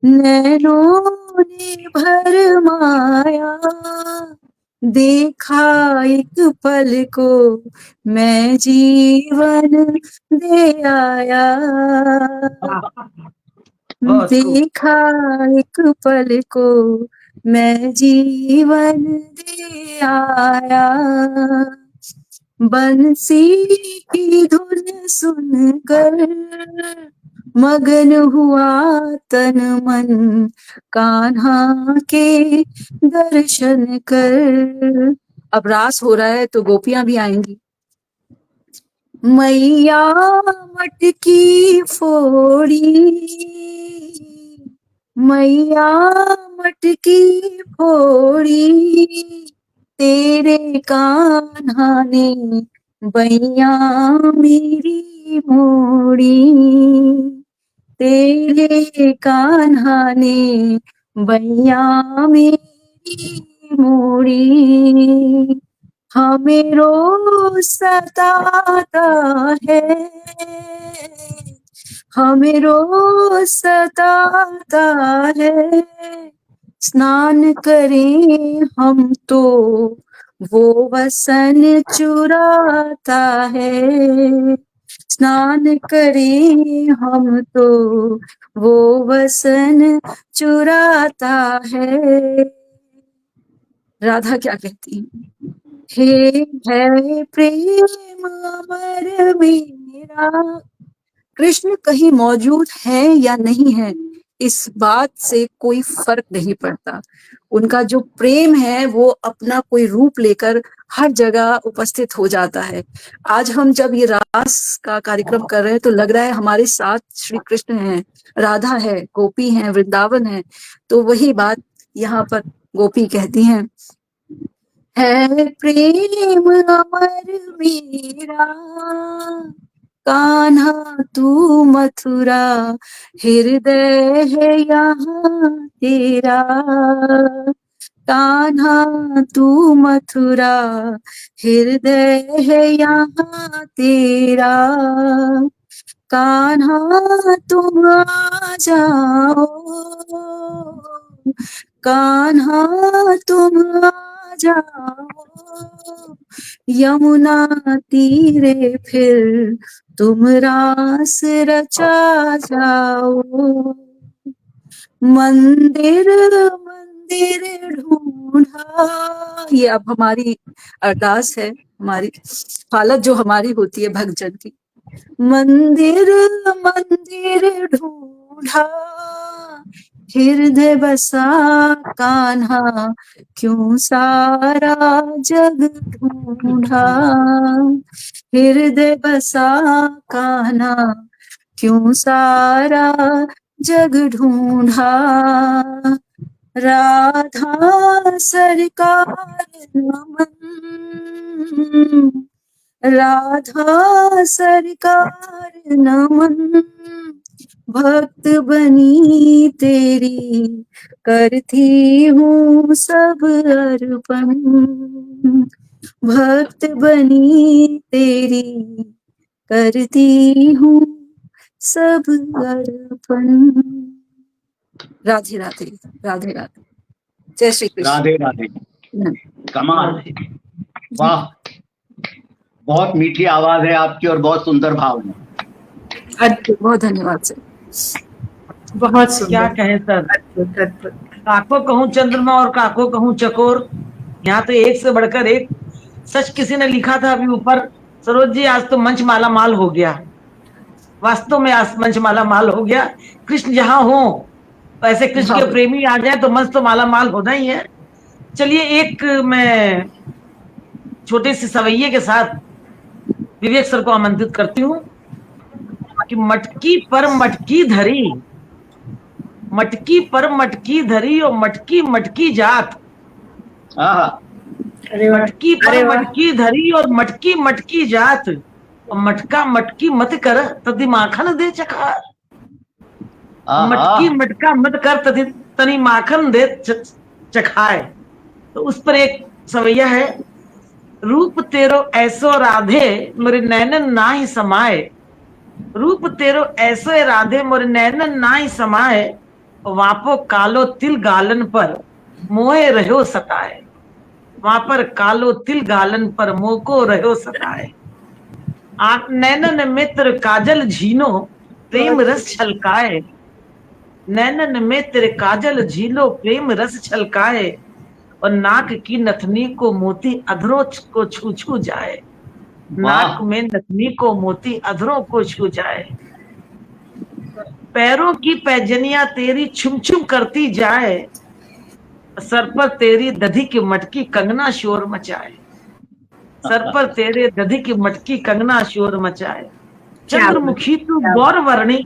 F: नैनों ने भरमाया, देखा एक पल को मैं जीवन दे आया, देखा एक पल को मैं जीवन दे आया, बंसी की धुन सुनकर मगन हुआ तन मन, कान्हा के दर्शन कर। अब रास हो रहा है तो गोपियां भी आएंगी। मैया मटकी फोड़ी, मैया मटकी फोड़ी, तेरे कान्हा ने बैया मेरी मोड़ी, तेरे कान्हा ने बैया मेरी मोड़ी, हमें रोज सताता है, हमें रोज सताता है, स्नान करें हम तो वो वसन चुराता है, स्नान करें हम तो वो वसन चुराता है। राधा क्या कहती है, है प्रेम अमर मेरा। कृष्ण कहीं मौजूद है या नहीं है इस बात से कोई फर्क नहीं पड़ता, उनका जो प्रेम है वो अपना कोई रूप लेकर हर जगह उपस्थित हो जाता है। आज हम जब ये रास का कार्यक्रम कर रहे हैं तो लग रहा है हमारे साथ श्री कृष्ण हैं, राधा है, गोपी हैं, वृंदावन है। तो वही बात यहाँ पर गोपी कहती हैं, है प्रेम अमर मेरा, कान्हा तू मथुरा, हृदय है यहाँ तेरा, कान्हा तू मथुरा, हृदय है यहाँ तेरा, कान्हा तुम आ जाओ, कान्हा तुम आ जाओ, यमुना तीरे फिर तुम रास रचा जाओ, मंदिर मंदिर ढूंढा। ये अब हमारी अरदास है, हमारी हालत जो हमारी होती है भक्तजन की, मंदिर मंदिर ढूंढा, हृदय बसा कान्हा, क्यों सारा जग ढूंढा, हृदय बसा कान्हा, क्यों सारा जग ढूंढा, राधा सरकार नमन, राधा सरकार नमन, भक्त बनी तेरी करती हूँ सब अर्पण, भक्त बनी तेरी करती हूँ सब अर्पण। राधे राधे, राधे राधे, जय श्री कृष्ण।
C: राधे राधे। कमाल, वाह, बहुत मीठी आवाज है आपकी और बहुत सुंदर भाव है।
F: बहुत धन्यवाद सर,
A: बहुत सुंदर।
B: क्या कहें सर,
A: अद्भुत अद्भुत।
B: काको कहूँ चंद्रमा और काको कहूँ चकोर, यहाँ तो एक से बढ़कर एक। सच किसी ने लिखा था अभी ऊपर, सरोज जी आज तो मंच माला माल हो गया। वास्तव में आज मंच माला माल हो गया। कृष्ण जहाँ हो, ऐसे कृष्ण के प्रेमी आ जाए तो मंच तो माला माल होना ही है। चलिए एक मैं छोटे से सवैये के साथ विवेक सर को आमंत्रित करती हूँ कि मटकी पर मटकी धरी, मटकी पर मटकी धरी और मटकी मटकी जात। मटकी पर मटकी धरी और मटकी मटकी जात, और मटका मटकी मत कर तदि माखन दे चखार। मटकी मटका मत कर तदि तनी माखन दे चखाए। तो उस पर एक सवैया है, रूप तेरो ऐसो राधे मोरे नैनन ना ही समाए। रूप तेरो ऐसे राधे मोरे नैनन ना ही समाए, वापो कालो तिल गालन पर मोहे रहो सताए। वहां पर कालो तिल गालन पर मोको रहो सताए। आंख नैनन में तेरे काजल झीनो प्रेम रस छलकाए। नैनन में तेरे काजल झीलो प्रेम रस छलकाए, और नाक की नथनी को मोती अधरों को छू छू जाए। नाक में नथनी को मोती अधरों को छू जाए। पैरों की पैजनियां तेरी छुम छुम करती जाए, सर पर तेरी दधी की मटकी कंगना शोर मचाए। सर पर तेरे दधी की मटकी कंगना शोर मचाए। चंद्रमुखी तू गौर वर्णी,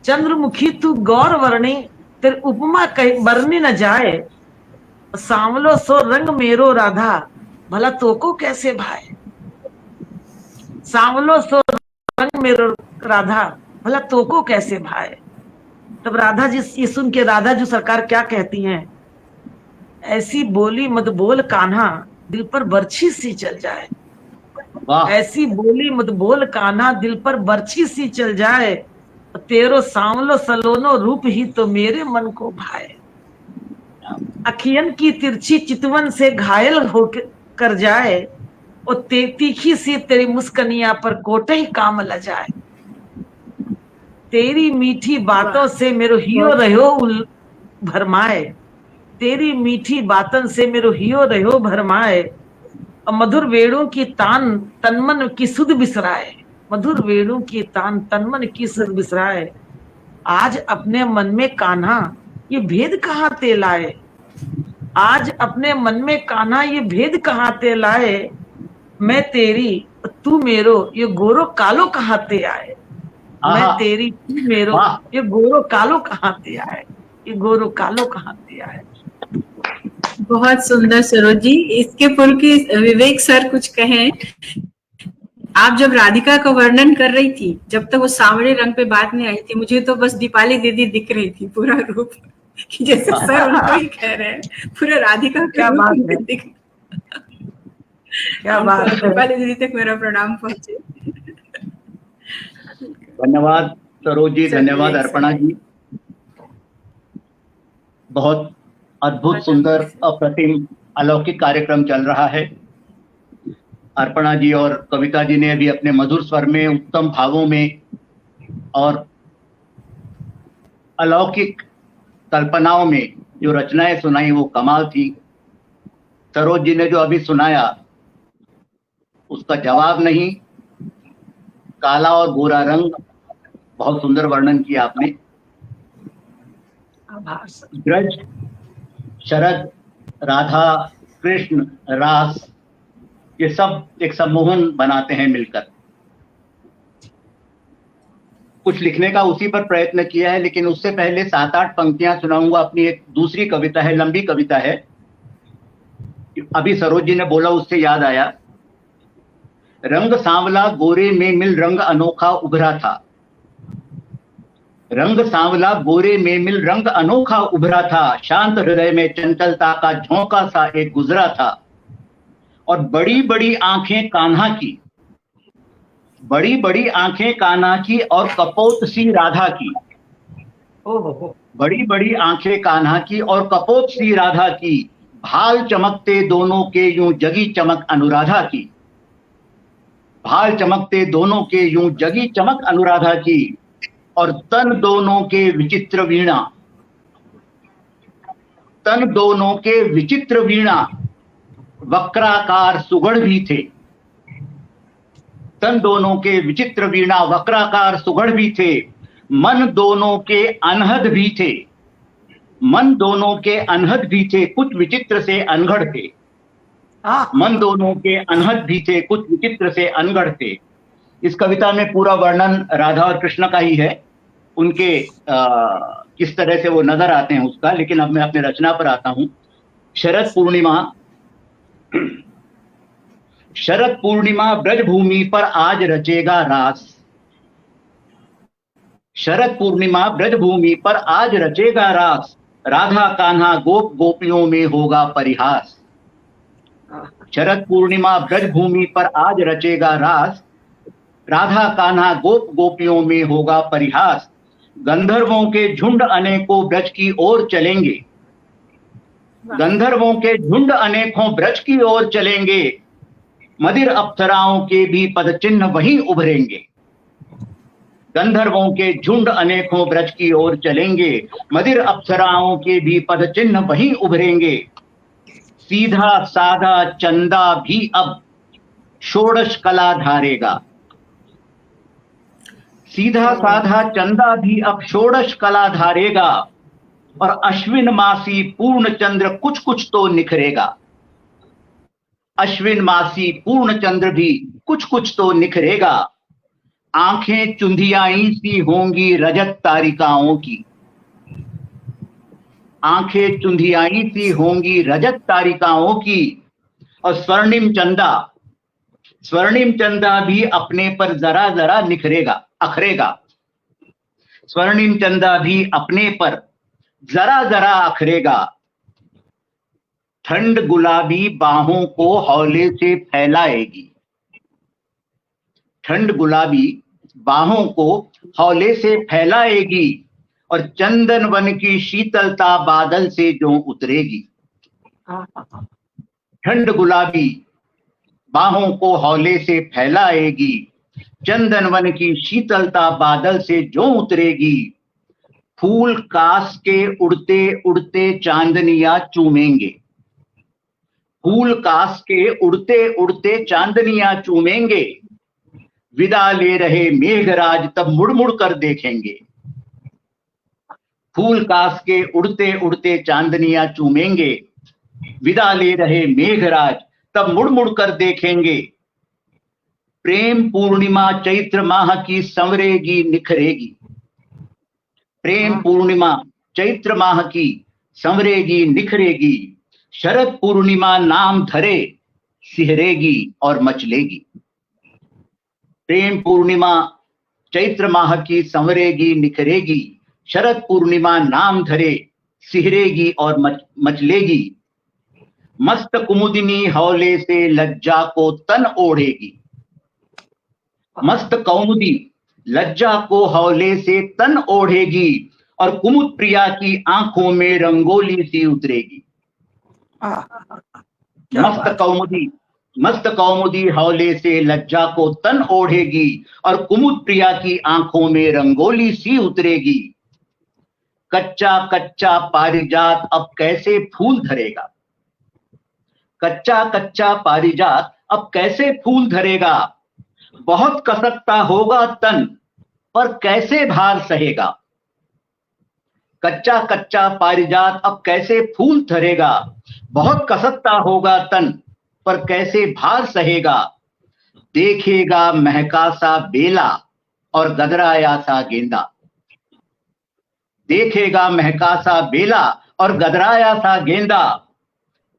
B: चंद्रमुखी तू गौर वर्णी, तेरी उपमा कहीं बरनी न जाए। सांवलो सो रंग मेरो राधा, भला तो को कैसे भाए। सांवलो सो रंग मेरो राधा, भला तो को कैसे भाए। तब राधा जी ये सुन के राधा जो सरकार क्या कहती हैं, ऐसी बोली मत बोल कान्हा दिल पर बर्छी सी चल जाए। ऐसी बोली मत बोल कान्हा दिल पर बर्छी सी चल जाए, तेरो सांवलो सलोनो रूप ही तो मेरे मन को भाए। अखियन की तिरछी चितवन से घायल हो कर जाए, और तीखी सी तेरी मुस्कनिया पर कोटे ही काम ल जाए। तेरी मीठी बातों से मेरो हियो रहो भरमाए। तेरी मीठी बातन से मेरो हियो रहो भरमाए, और मधुर वेणु की तान तनमन की सुध बिसराए। मधुर वेणु की तान तनमन की सुध बिसराए। आज अपने मन में कान्हा ये भेद कहाँ ते लाए। आज अपने मन में कान्हा ये भेद कहाँ ते लाए। मैं तेरी तू मेरो ये गोरो कालो कहाँ ते आए। मैं तेरी तू मेरो ये गोरो कालो कहाँ ते आए। ये गोरो कालो कहाँ ते आए।
A: बहुत सुंदर सरोज जी। इसके पूर्व की विवेक सर कुछ कहें। आप जब राधिका का वर्णन कर रही थी, जब तक वो सांवले रंग पे बात नहीं आई थी, मुझे तो बस दीपाली दीदी दिख रही थी पूरा रूप, कि जैसे सर उनको ही कह रहे हैं, पूरा राधिका का रूप दिख।
B: क्या बात है।
A: दीपाली दीदी तक मेरा प्रणाम पहुंचे।
C: धन्यवाद सरोज जी, धन्यवाद अर्पणा जी। बहुत अद्भुत, सुंदर, अप्रतिम, अलौकिक कार्यक्रम चल रहा है। अर्पणा जी और कविता जी ने अभी अपने मधुर स्वर में, उत्तम भावों में और अलौकिक कल्पनाओं में जो रचनाएं सुनाई वो कमाल थी। सरोज जी ने जो अभी सुनाया उसका जवाब नहीं। काला और गोरा रंग, बहुत सुंदर वर्णन किया आपने। ब्रज, शरद, राधा, कृष्ण, रास, ये सब एक सम्मोहन बनाते हैं मिलकर। कुछ लिखने का उसी पर प्रयत्न किया है, लेकिन उससे पहले 7-8 पंक्तियां सुनाऊंगा। अपनी एक दूसरी कविता है, लंबी कविता है, अभी सरोज जी ने बोला उससे याद आया। रंग सांवला गोरे में मिल रंग अनोखा उभरा था। रंग सांवला गोरे में मिल रंग अनोखा उभरा था। शांत हृदय में चंचलता का झोंका सा एक गुजरा था। और बड़ी बड़ी आंखें कान्हा की बड़ी बड़ी आंखें कान्हा की और कपोत सी राधा की।
B: ओहो,
C: बड़ी बड़ी आंखें कान्हा की और कपोत सी राधा की, भाल चमकते दोनों के यूं जगी चमक अनुराधा की। भाल चमकते दोनों के यूं जगी चमक अनुराधा की, और तन दोनों के विचित्र वीणा, तन दोनों के विचित्र वीणा, वक्राकार सुगढ़ भी थे। तन दोनों के विचित्र वीणा वक्राकार सुगढ़ भी थे, मन दोनों के अनहद भी थे। मन दोनों के अनहद भी थे, कुछ विचित्र से अनगढ़ थे। मन दोनों के अनहद भी थे, कुछ विचित्र से अनगढ़ थे। इस कविता में पूरा वर्णन राधा और कृष्ण का ही है, उनके किस तरह से वो नजर आते हैं उसका। लेकिन अब मैं अपने रचना पर आता हूं। शरद पूर्णिमा, शरद पूर्णिमा ब्रजभूमि पर आज रचेगा रास। शरद पूर्णिमा ब्रजभूमि पर आज रचेगा रास, राधा कान्हा गोप गोपियों में होगा परिहास। शरद पूर्णिमा ब्रजभूमि पर आज रचेगा रास, राधा कान्हा गोप गोपियों में होगा परिहास। गंधर्वों के झुंड अनेकों ब्रज की ओर चलेंगे। गंधर्वों के झुंड अनेकों ब्रज की ओर चलेंगे, मदिर अप्सराओं के भी पद चिन्ह वहीं उभरेंगे। गंधर्वों के झुंड अनेकों ब्रज की ओर चलेंगे, मदिर अप्सराओं के भी पद चिन्ह वहीं उभरेंगे। सीधा साधा चंदा भी अब षोडश कला धारेगा। सीधा साधा चंदा भी अब षोडश कला धारेगा, और अश्विन मासी पूर्ण चंद्र कुछ कुछ तो निखरेगा। अश्विन मासी पूर्ण चंद्र भी कुछ कुछ तो निखरेगा। आंखें चुंधियाई सी होंगी रजत तारिकाओं की। आंखें चुंधियाई सी होंगी रजत तारिकाओं की, और स्वर्णिम चंदा भी अपने पर जरा जरा निखरेगा, अखरेगा। स्वर्णिम चंदा भी अपने पर जरा जरा अखरेगा। ठंड गुलाबी बाहों को हौले से फैलाएगी। ठंड गुलाबी बाहों को हौले से फैलाएगी, और चंदन वन की शीतलता बादल से जो उतरेगी। ठंड गुलाबी बाहों को हौले से फैलाएगी, चंदन वन की शीतलता बादल से जो उतरेगी। फूल कास के उड़ते उड़ते चांदनियां चूमेंगे। फूल कास के उड़ते उड़ते चांदनियां चूमेंगे, विदा ले रहे मेघराज तब मुड़ मुड़ कर देखेंगे। फूल कास के उड़ते उड़ते चांदनियां चूमेंगे, विदा ले रहे मेघराज तब मुड़ मुड़ कर देखेंगे। प्रेम पूर्णिमा चैत्र माह की संवरेगी निखरेगी। प्रेम पूर्णिमा चैत्र माह की संवरेगी निखरेगी। शरद पूर्णिमा नाम धरे सिहरेगी और मचलेगी। प्रेम पूर्णिमा चैत्र माह की संवरेगी निखरेगी। शरद पूर्णिमा नाम धरे सिहरेगी और मचलेगी। मस्त कुमुदिनी हौले से लज्जा को तन ओढ़ेगी। मस्त कौमुदी लज्जा को हौले से तन ओढ़ेगी, और कुमुद प्रिया की आंखों में रंगोली सी उतरेगी। मस्त कौमुदी हौले से लज्जा को तन ओढ़ेगी, और कुमुद प्रिया की आंखों में रंगोली सी उतरेगी। कच्चा कच्चा पारिजात अब कैसे फूल धरेगा। कच्चा कच्चा पारिजात अब कैसे फूल धरेगा। बहुत कसकता होगा तन पर कैसे भार सहेगा। कच्चा कच्चा पारिजात अब कैसे फूल धरेगा। बहुत कसकता होगा तन पर कैसे भार सहेगा। देखेगा महका सा बेला और गदराया सा गेंदा। देखेगा महका सा बेला और गदराया सा गेंदा।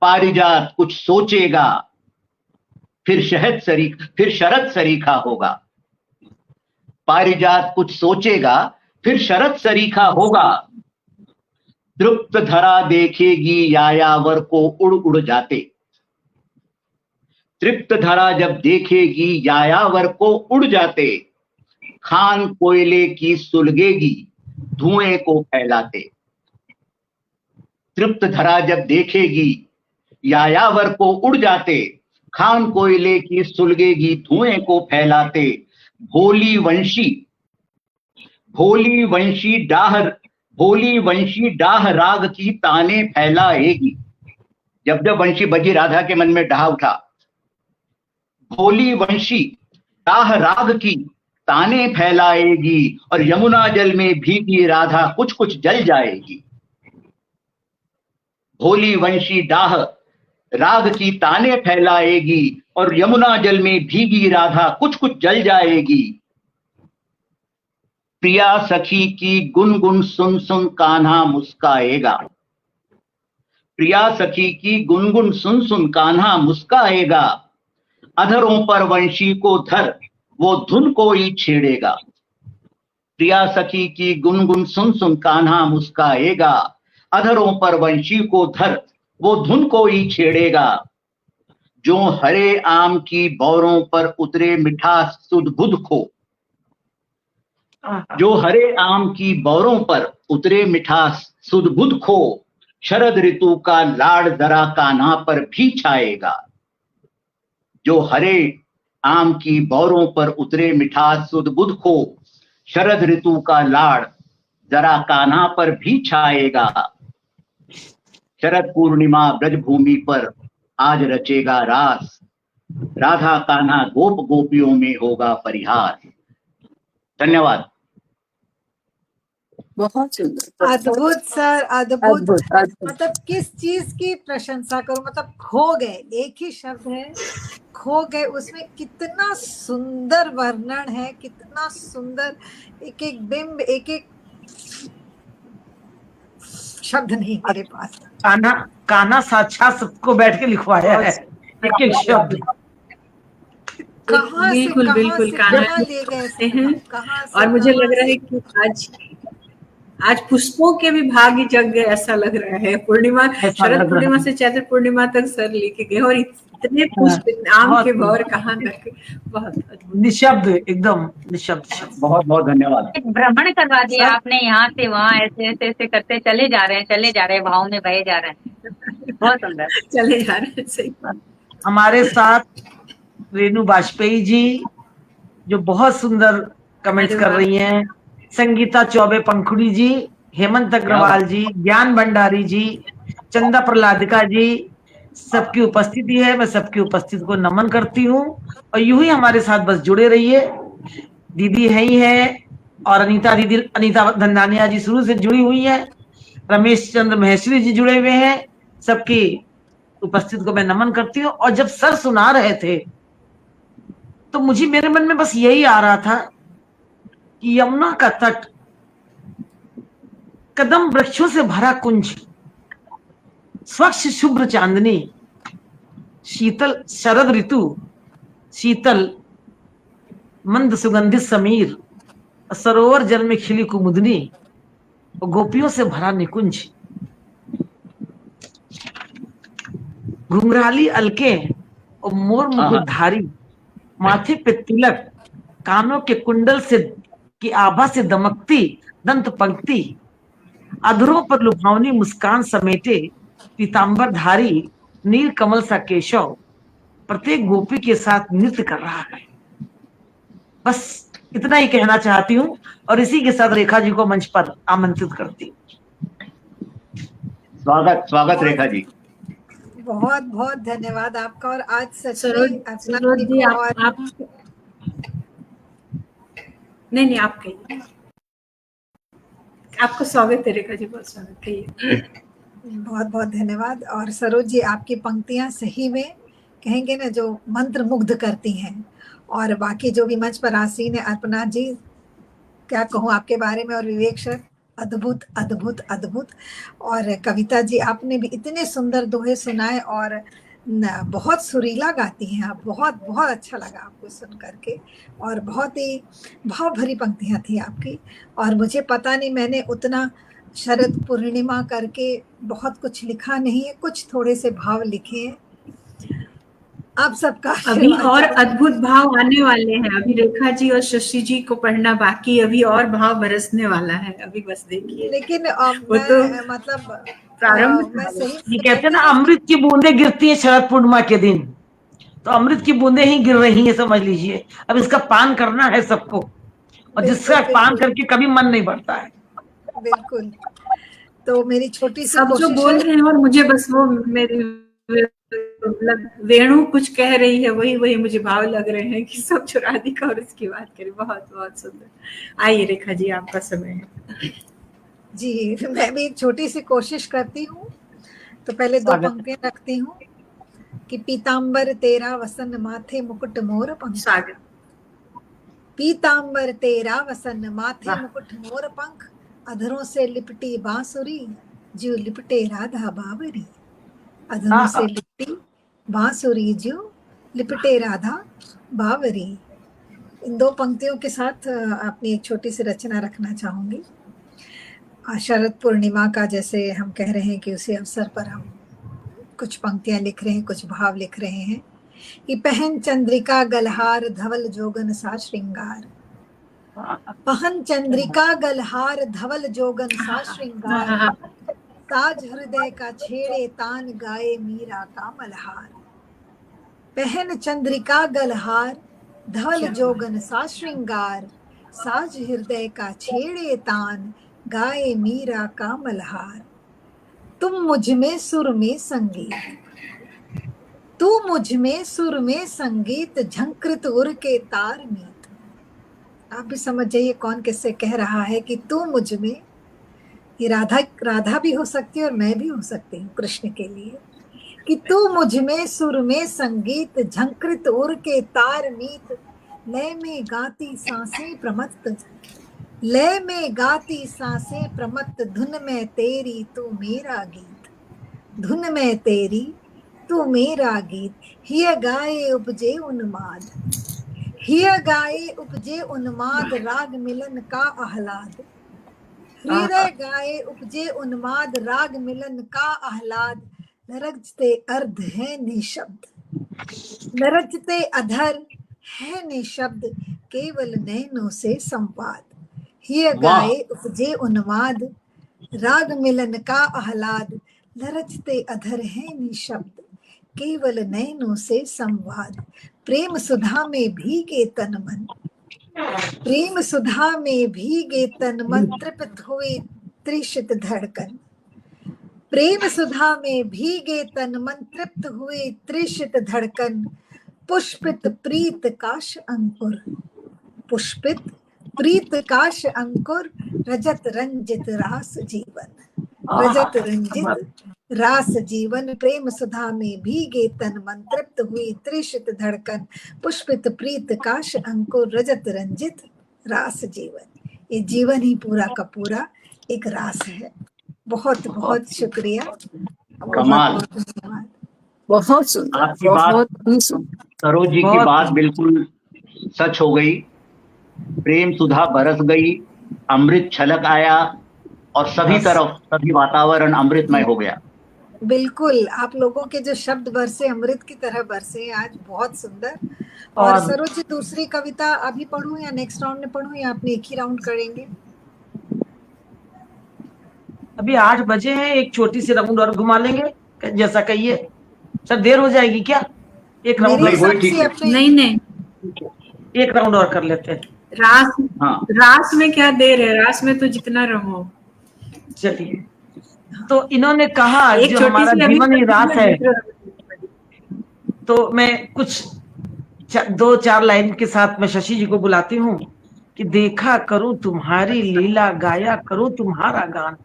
C: पारिजात कुछ सोचेगा, फिर शरद सरीखा होगा। पारिजात कुछ सोचेगा, फिर शरद सरीखा होगा। तृप्त धरा देखेगी यायावर को उड़ उड़ जाते। तृप्त धरा जब देखेगी यायावर को उड़ जाते, खान कोयले की सुलगेगी धुएं को फैलाते। तृप्त धरा जब देखेगी यायावर को उड़ जाते, खान कोयले की सुलगेगी धुएं को फैलाते। भोली वंशी डाह राग की ताने फैलाएगी। जब जब वंशी बजी राधा के मन में डाह उठा। भोली वंशी डाह राग की ताने फैलाएगी और यमुना जल में भीगी राधा कुछ कुछ जल जाएगी। भोली वंशी डाह राग की ताने फैलाएगी और यमुना जल में भीगी राधा कुछ कुछ जल जाएगी। प्रिया सखी की गुनगुन सुन सुन कान्हा मुस्काएगा। प्रिया सखी की गुनगुन सुन सुन कान्हा मुस्काएगा। अधरों पर वंशी को धर वो धुन को ही छेड़ेगा। प्रिया सखी की गुनगुन सुन सुन कान्हा मुस्काएगा। अधरों पर वंशी को धर वो धुन को ही छेड़ेगा। जो हरे आम की बौरों पर उतरे मिठास सुध बुध खो। जो हरे आम की बौरों पर उतरे मिठास सुध बुध खो। शरद ऋतु का लाड़ जरा कान्हा पर भी छाएगा। जो हरे आम की बौरों पर उतरे मिठास सुध बुध खो। शरद ऋतु का लाड़ जरा कान्हा पर भी छाएगा। शरद पूर्णिमा ब्रजभूमि पर आज रचेगा रास। राधा कान्हा गोप गोपियों में होगा परिहार। धन्यवाद।
F: बहुत सुंदर,
D: अद्भुत सर, अद्भुत।
F: अद्भुत, अद्भुत।
D: मतलब किस चीज की प्रशंसा करूं, मतलब खो गए, एक ही शब्द है, खो गए। उसमें कितना सुंदर वर्णन है, कितना सुंदर, एक एक बिंब, एक एक शब्द नहीं मेरे पास।
B: कान्हा साक्षात सबको बैठ के लिखवाया है, एक एक शब्द।
D: कहाँ से
A: बिल्कुल बिल्कुल
D: कहाँ
A: कान्हा
D: ले गए
A: से हैं।
D: कहाँ से,
A: और मुझे
D: कहाँ
A: लग रहा है कि आज पुष्पों के भी भाग्य जग गए, ऐसा लग रहा है। पूर्णिमा, शरद पूर्णिमा से चैत्र पूर्णिमा तक सर लेके गए और इतने पुष्प, आम के भौर कहाँ करके, बहुत
B: निशब्द, एकदम निशब्द।
C: बहुत बहुत धन्यवाद।
E: एक भ्रमण करवा दिया आपने, यहाँ से वहाँ ऐसे ऐसे ऐसे करते चले जा रहे हैं, भाव में बहे जा रहे हैं। बहुत सुंदर
A: चले जा रहे हैं। सही बात।
B: हमारे साथ रेणु वाजपेयी जी जो बहुत सुंदर कमेंट्स कर रही हैं, संगीता चौबे पंखुड़ी जी, हेमंत अग्रवाल जी, ज्ञान भंडारी जी, चंदा प्रहलादिका जी, सबकी उपस्थिति है। मैं सबकी उपस्थिति को नमन करती हूँ और यूं ही हमारे साथ बस जुड़े रहिए। दीदी है ही है और अनीता धंधानिया जी शुरू से जुड़ी हुई है। रमेश चंद्र महेश्वरी जी जुड़े हुए हैं। सबकी उपस्थिति को मैं नमन करती हूँ। और जब सर सुना रहे थे तो मुझे, मेरे मन में बस यही आ रहा था कि यमुना का तट, कदम वृक्षों से भरा कुंज, स्वच्छ शुभ्र चांदनी, शीतल शरद ऋतु, शीतल मंद सुगंधित समीर, सरोवर जल में खिली कुमुदनी और गोपियों से भरा निकुंज, घुंघराली अलके और मोर मुकुटधारी, माथे पे तिलक, कानों के कुंडल से की आभा से दमकती दंत पंक्ति, अधरों पर लुभावनी मुस्कान समेटे पीतांबर धारी, नील कमल सा केशव प्रत्येक गोपी के साथ नृत्य कर रहा है। बस इतना ही कहना चाहती हूँ और इसी के साथ रेखा जी को मंच पर आमंत्रित करती हूँ।
C: स्वागत रेखा जी।
D: बहुत बहुत धन्यवाद आपका। और आज
A: सरोज जी, आप नहीं आप कहिए। आपको स्वागत है रेखा जी, बहुत स्वागत, कहिए।
D: बहुत बहुत धन्यवाद। और सरोज जी, आपकी पंक्तियां सही में कहेंगे ना जो मंत्र मुग्ध करती हैं। और बाकी जो भी मंच पर आसीन है, अर्पणा जी, क्या कहूँ आपके बारे में, और विवेक सर, अद्भुत अद्भुत अद्भुत। और कविता जी, आपने भी इतने सुंदर दोहे सुनाए और बहुत सुरीला गाती हैं आप। बहुत बहुत अच्छा लगा आपको सुन करके और बहुत ही भाव भरी पंक्तियां थी आपकी। और मुझे पता नहीं, मैंने उतना शरद पूर्णिमा करके बहुत कुछ लिखा नहीं है, कुछ थोड़े से भाव लिखे हैं। आप सबका
A: अभी
D: आशीर्वाद
A: और
D: चाहिए।
A: अद्भुत भाव आने वाले हैं। अभी रेखा जी और शशि जी को पढ़ना बाकी, अभी और भाव बरसने वाला है, अभी बस देखिए।
D: लेकिन
A: वो तो
D: मैं मतलब
A: प्रारंभ
D: मैं सही
B: ये
D: में
B: कहते हैं ना,
D: कहती हूँ
B: अमृत की बूंदें गिरती है शरद पूर्णिमा के दिन, तो अमृत की बूंदें ही गिर रही है, समझ लीजिए। अब इसका पान करना है सबको, और जिसका
D: बिल्कुल
B: पान
D: बिल्कुल
B: करके कभी मन नहीं बढ़ता है।
D: बिल्कुल। तो मेरी छोटी सी
A: सब जो
D: कोशिश
A: बोल
D: है।
A: रहे हैं, और मुझे बस वो मेरी वेणु कुछ कह रही है, वही वही मुझे भाव लग रहे हैं कि सब जो राधिका और उसकी बात करें। बहुत बहुत सुंदर। आइए रेखा जी, आपका समय है।
D: जी, मैं भी एक छोटी सी कोशिश करती हूँ। तो पहले 2
B: स्वागत है।
D: पंक्तियां रखती हूँ कि पीतांबर तेरा वसन माथे मुकुट मोर पंख।
A: स्वागत।
D: पीतांबर तेरा वसन माथे
B: वाह।
D: मुकुट मोर पंख, अधरों से लिपटी बांसुरी, जो लिपटे राधा बावरी। अधरों से लिपटी बांसुरी, जो लिपटे राधा बावरी। इन 2 पंक्तियों के साथ अपनी एक छोटी सी रचना रखना चाहूंगी। शरद पूर्णिमा का जैसे हम कह रहे हैं कि उसी अवसर पर हम कुछ पंक्तियां लिख रहे हैं, कुछ भाव लिख रहे हैं कि पहन चंद्रिका गलहार धवल जोगन सा श्रृंगार। पहन चंद्रिका गलहार धवल जोगन सा श्रृंगार, साज हृदय का छेड़े तान गाए मीरा का मल्हार। पहन चंद्रिका गलहार धवल जोगन सा श्रृंगार, साज हृदय का छेड़े तान गाए मीरा का मल्हार। तुम मुझ में सुर में संगीत, तू मुझ में सुर में संगीत, झंकृत उर के तार मीत। आप भी समझ जाइए कौन किससे कह रहा है कि तू मुझ में। ये राधा भी हो सकती है और मैं भी हो सकती हूँ कृष्ण के लिए। कि तू मुझ में सुर में संगीत, झंकृत उर के तार मीत। लय में गाती सांसें प्रमत्त, लय में गाती सांसें प्रमत्त, धुन में तेरी तू मेरा गीत, धुन में तेरी तू मेरा गीत। हिय गाए उपजे उन्माद, हिय गाए उपजे उन्माद, राग मिलन का आह्लाद। हृदय गाए उपजे उन्माद, राग मिलन का आह्लाद। नरजते अर्ध है निशब्द, नरजते अधर है निशब्द, केवल नैनों से संवाद। हिय गाए उपजे उन्माद, राग मिलन का आह्लाद। नरजते अधर है निशब्द, केवल नैनों से संवाद। प्रेम सुधा में भीगे तन मन, प्रेम सुधा में भीगे तन मन, तृप्त हुए त्रिशित धड़कन। प्रेम सुधा में भीगे तन मन, तृप्त हुए त्रिशित धड़कन। पुष्पित प्रीत काश अंकुर, पुष्पित प्रीत काश अंकुर, रजत रंजित रास जीवन, रजत रंजित रास जीवन। प्रेम सुधा में भीगे तन मन, तृप्त हुई त्रिशित धड़कन। पुष्पित प्रीत काश अंकुर, रजत रंजित रास जीवन। ये जीवन ही पूरा का पूरा एक रास है। बहुत बहुत शुक्रिया,
C: कमाल।
D: बहुत धन्यवाद।
F: बहुत सुंदर,
C: आपकी बात,
F: बहुत ही सुंदर।
C: सरोज जी की बात बिल्कुल सच हो गई। प्रेम सुधा बरस गई, अमृत छलक आया, और सभी तरफ सभी वातावरण अमृतमय हो गया।
D: बिल्कुल, आप लोगों के जो शब्द बरसे अमृत की तरह बरसे आज, बहुत सुंदर। और सरोज जी, दूसरी कविता अभी पढ़ूं या नेक्स्ट राउंड में पढ़ूं, या आपने एक ही राउंड करेंगे?
B: अभी 8 बजे हैं, एक छोटी सी राउंड और घुमा लेंगे, जैसा कहिए। सर देर हो जाएगी क्या? एक राउंड
D: मेरे
C: वही
D: हिसाब
C: ठीक
D: से
C: है।
D: अपने
A: नहीं नहीं,
B: एक राउंड और कर लेते हैं।
A: रास,
C: हाँ,
A: रास में क्या देर है, रास में तो जितना रहो।
B: चलिए, तो इन्होंने कहा
A: एक
B: जो
A: छोटी
B: हमारा
A: सी अभी
B: जीवन ही रास है, तो मैं कुछ 2-4 लाइन के साथ मैं शशि जी को बुलाती हूँ कि देखा करूं तुम्हारी लीला, गाया करूं तुम्हारा गान।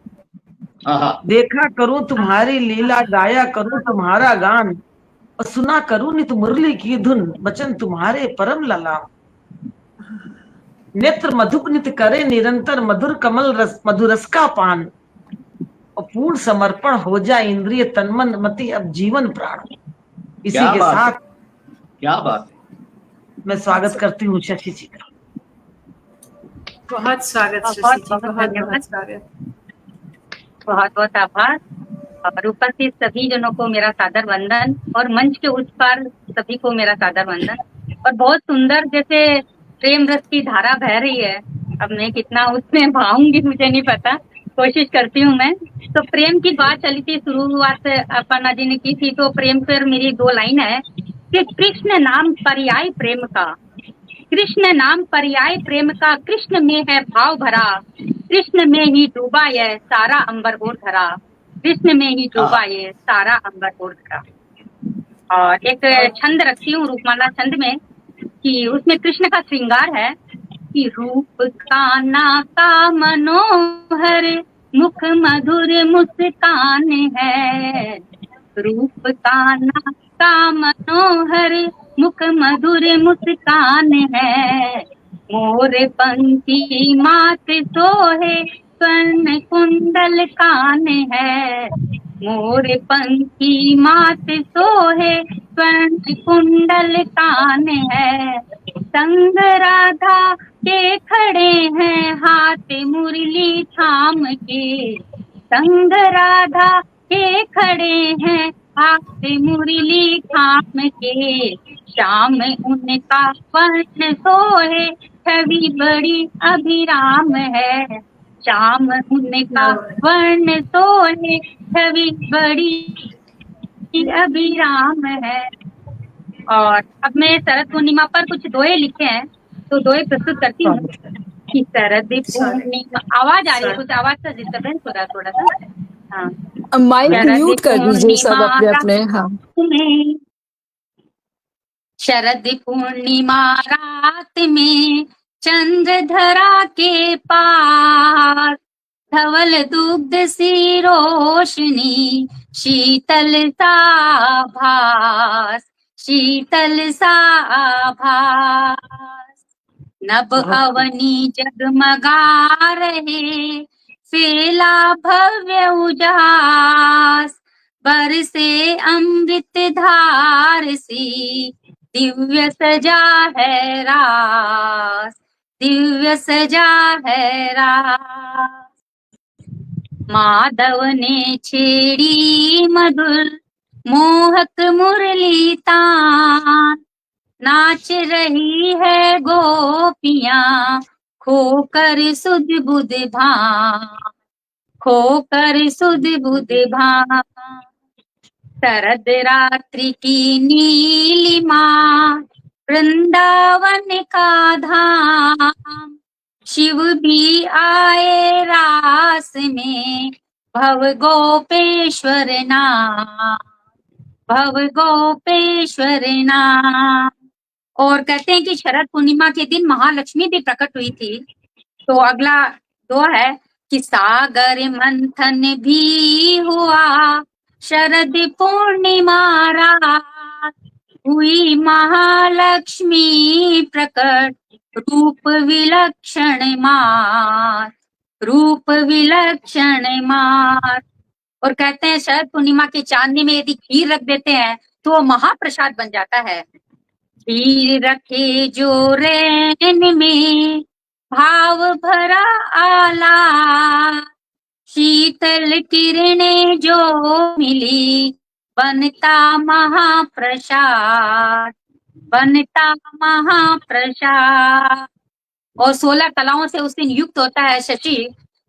B: देखा करूं तुम्हारी लीला, गाया करूं तुम्हारा गान, और सुना करूं नित मुरली की धुन, वचन तुम्हारे परम ललाम। नेत्र मधुप नित करे निरंतर, मधुर कमल रस मधुरस का पान, और पूर्ण समर्पण हो जाए इंद्रिय तन मन मति अब जीवन प्राण। इसी के साथ
C: क्या बात है।
B: मैं स्वागत करती हूँ शशि जी का।
A: बहुत स्वागत शशि जी, बहुत बहुत स्वागत।
E: बहुत बहुत आभार। और उपस्थित सभी जनों को मेरा सादर वंदन, और मंच के उस पार सभी को मेरा सादर वंदन। और बहुत सुंदर जैसे प्रेम रस की धारा बह रही है, अब मैं कितना उसमें बहाऊंगी मुझे नहीं पता, कोशिश करती हूँ मैं। तो प्रेम की बात चली थी, शुरुआत अपर्णा जी ने की थी, तो प्रेम पर मेरी 2 लाइन है कि कृष्ण नाम पर्याय प्रेम का, कृष्ण नाम पर्याय प्रेम का, कृष्ण में है भाव भरा, कृष्ण में ही डूबा ये सारा अंबर और धरा, कृष्ण में ही डूबा ये सारा अंबर और धरा। और एक छंद रखती हूँ रूपमाला छंद में, कि उसमें कृष्ण का श्रृंगार है कि रूप काना का मनोहर, मुख मधुर मुस्कान है, रूप काना का मनोहर, मुख मधुर मुस्कान है, मोर पंखी मात सोहे, स्वर्ण कुंडल कान है, मोर पंखी मात सोहे, स्वर्ण कुंडल कान है, संग राधा के खड़े हैं हाथ मुरली थाम के, संग राधा के खड़े हैं हाथ मुरली थाम के, श्याम उनका वर्ण सोहे, छवि बड़ी अभिराम है, श्याम उनका वर्ण सोहे, छवि बड़ी अभिराम है। और अब मैं शरद पूर्णिमा पर कुछ दोहे लिखे हैं, तो दोहे प्रस्तुत करती हूँ कि शरद पूर्णिमा, आवाज आ रही है, कुछ आवाज का डिस्टर्बेंस हो रहा है थोड़ा सा, हाँ।
F: माइक म्यूट कर दीजिए सब अपने अपने। हाँ,
E: शरद पूर्णिमा रात में चंद्रधरा के पास, धवल दुग्ध सी रोशनी, शीतल सा भास, शीतल सा आभास, नभ अवनी जगमगा रहे, फैला भव्य उजास, बरसे अमृत धार सी, दिव्य सजा है रास, दिव्य सजा है रास, माधव ने छेड़ी मधुर मोहक मुरली तान, नाच रही है गोपियां खोकर सुध बुध भान, खोकर सुध बुध भान, शरद रात्रि की नीलिमा, वृंदावन का धाम, शिव भी आए रास में, भव गोपेश्वर नाम, भव गोपेश्वर नाम। और कहते हैं कि शरद पूर्णिमा के दिन महालक्ष्मी भी प्रकट हुई थी। तो अगला दो है कि सागर मंथन भी हुआ, शरद पूर्णिमा रात, हुई महालक्ष्मी प्रकट, रूप विलक्षण मात, रूप विलक्षण मात। और कहते हैं शरद पूर्णिमा के चांदनी में यदि खीर रख देते हैं तो वो महाप्रसाद बन जाता है। खीर रखे जो रैन में, भाव भरा आला, शीतल किरणें जो मिली, बनता महाप्रसाद, बनता महाप्रसाद। और 16 कलाओं से उस दिन युक्त होता है शशि,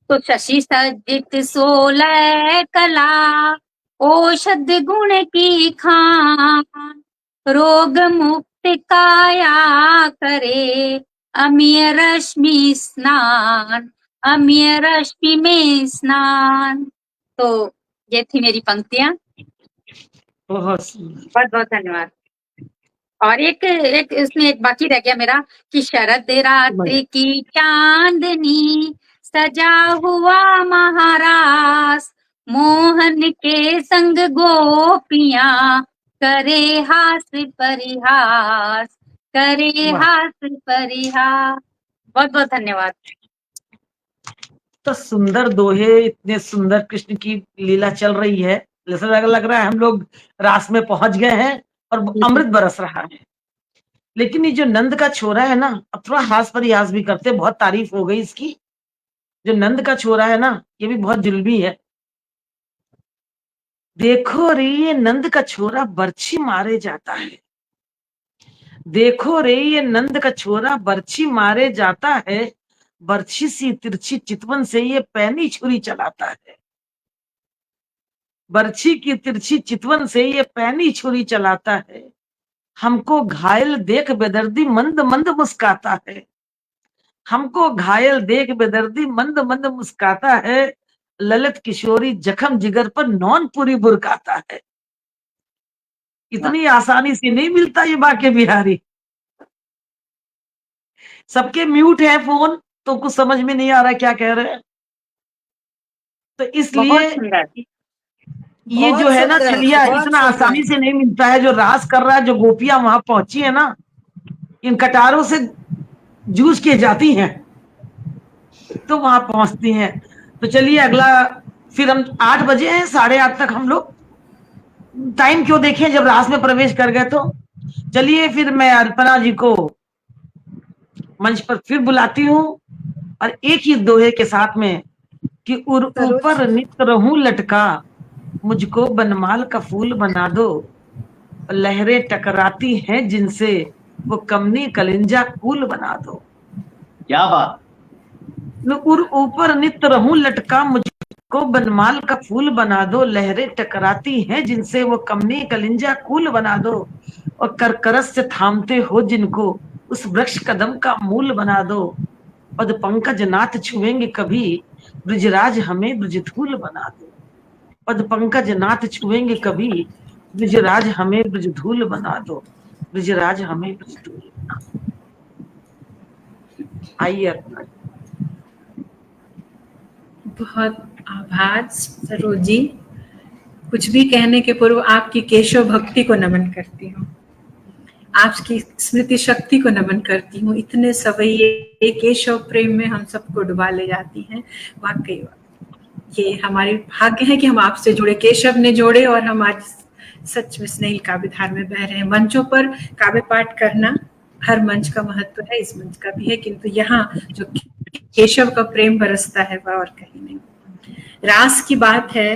E: तो शशि सज्जित 16 कला, औषध गुण की खान, रोग मुक्त काया करे, अमीय रश्मि स्नान, अमीय रश्मि में स्नान। तो ये थी मेरी पंक्तियां।
B: बहुत
E: बहुत धन्यवाद। और एक इसमें एक बाकी रह गया मेरा कि शरद रात्रि की चांदनी, सजा हुआ महारास, मोहन के संग गोपियां, करे हास परिहास, करे हास परिहास। बहुत बहुत धन्यवाद।
B: तो सुंदर दोहे, इतने सुंदर कृष्ण की लीला चल रही है, जैसा लग रहा है हम लोग रास में पहुंच गए हैं और अमृत बरस रहा है। लेकिन ये जो नंद का छोरा है ना, अब थोड़ा हास परिहास भी करते, बहुत तारीफ हो गई इसकी। जो नंद का छोरा है ना, ये भी बहुत जुल्मी है। देखो रे ये नंद का छोरा बर्छी मारे जाता है, देखो रे ये नंद का छोरा बर्छी मारे जाता है, बर्छी सी तिरछी चितवन से ये पैनी छुरी चलाता है, बर्छी की तिरछी चितवन से ये पैनी छुरी चलाता है, हमको घायल देख बेदर्दी मंद मंद मुस्काता है, हमको घायल देख बेदर्दी मंद मंद मुस्काता है, ललित किशोरी जख्म जिगर पर नौन पूरी बुरकाता है। इतनी आसानी से नहीं मिलता ये बाके बिहारी। सबके म्यूट है फोन, तो कुछ समझ में नहीं आ रहा क्या कह रहे हैं, तो इसलिए
E: बहुत सुंदर।
B: ये
D: बहुत
B: जो है ना
D: सुंदर,
B: चलिया
D: बहुत
B: इतना
D: सुंदर।
B: आसानी से नहीं मिलता है। जो रास कर रहा है, जो गोपियां वहां पहुंची है ना, इन कटारों से जूझ के जाती हैं तो वहां पहुंचती हैं। तो चलिए अगला, फिर हम 8 बजे हैं, 8:30 तक हम लोग टाइम क्यों देखें जब रास में प्रवेश कर गए। तो चलिए फिर मैं अर्पणा जी को मंच पर फिर बुलाती हूँ और एक ही दोहे के साथ में कि ऊपर नित रहूं लटका, मुझको बनमाल का फूल बना दो, लहरें टकराती हैं जिनसे वो कमनी कलिंजा कूल बना दो।
C: क्या बात।
B: ऊपर नित रहूं लटका, मुझको बनमाल का फूल बना दो, लहरें टकराती हैं जिनसे वो कमनी कलिंजा कूल बना दो, और करकरस से थामते हो जिनको उस वृक्ष कदम का मूल बना दो, पद पंकज नाथ छुएंगे कभी, ब्रजराज हमें ब्रजधूल बना दो, पद पंकज नाथ छुएंगे कभी, ब्रजराज हमें ब्रजधूल बना दो, ब्रजराज हमें ब्रजधूल बना दो। आइए अपना।
A: बहुत आभार सरोज जी। कुछ भी कहने के पूर्व आपकी केशव भक्ति को नमन करती हूँ, आपकी स्मृति शक्ति को नमन करती हूँ। इतने सवैये केशव प्रेम में हम सबको डुबा ले जाती हैं। वाकई ये हमारे भाग्य है कि हम आपसे जुड़े, केशव ने जोड़े और हम आज सच में स्नेहिल काव्य धार में बह रहे हैं। मंचों पर काव्य पाठ करना हर मंच का महत्व है, इस मंच का भी है, किंतु यहाँ जो केशव का प्रेम बरसता है वह और कहीं नहीं। रास की बात है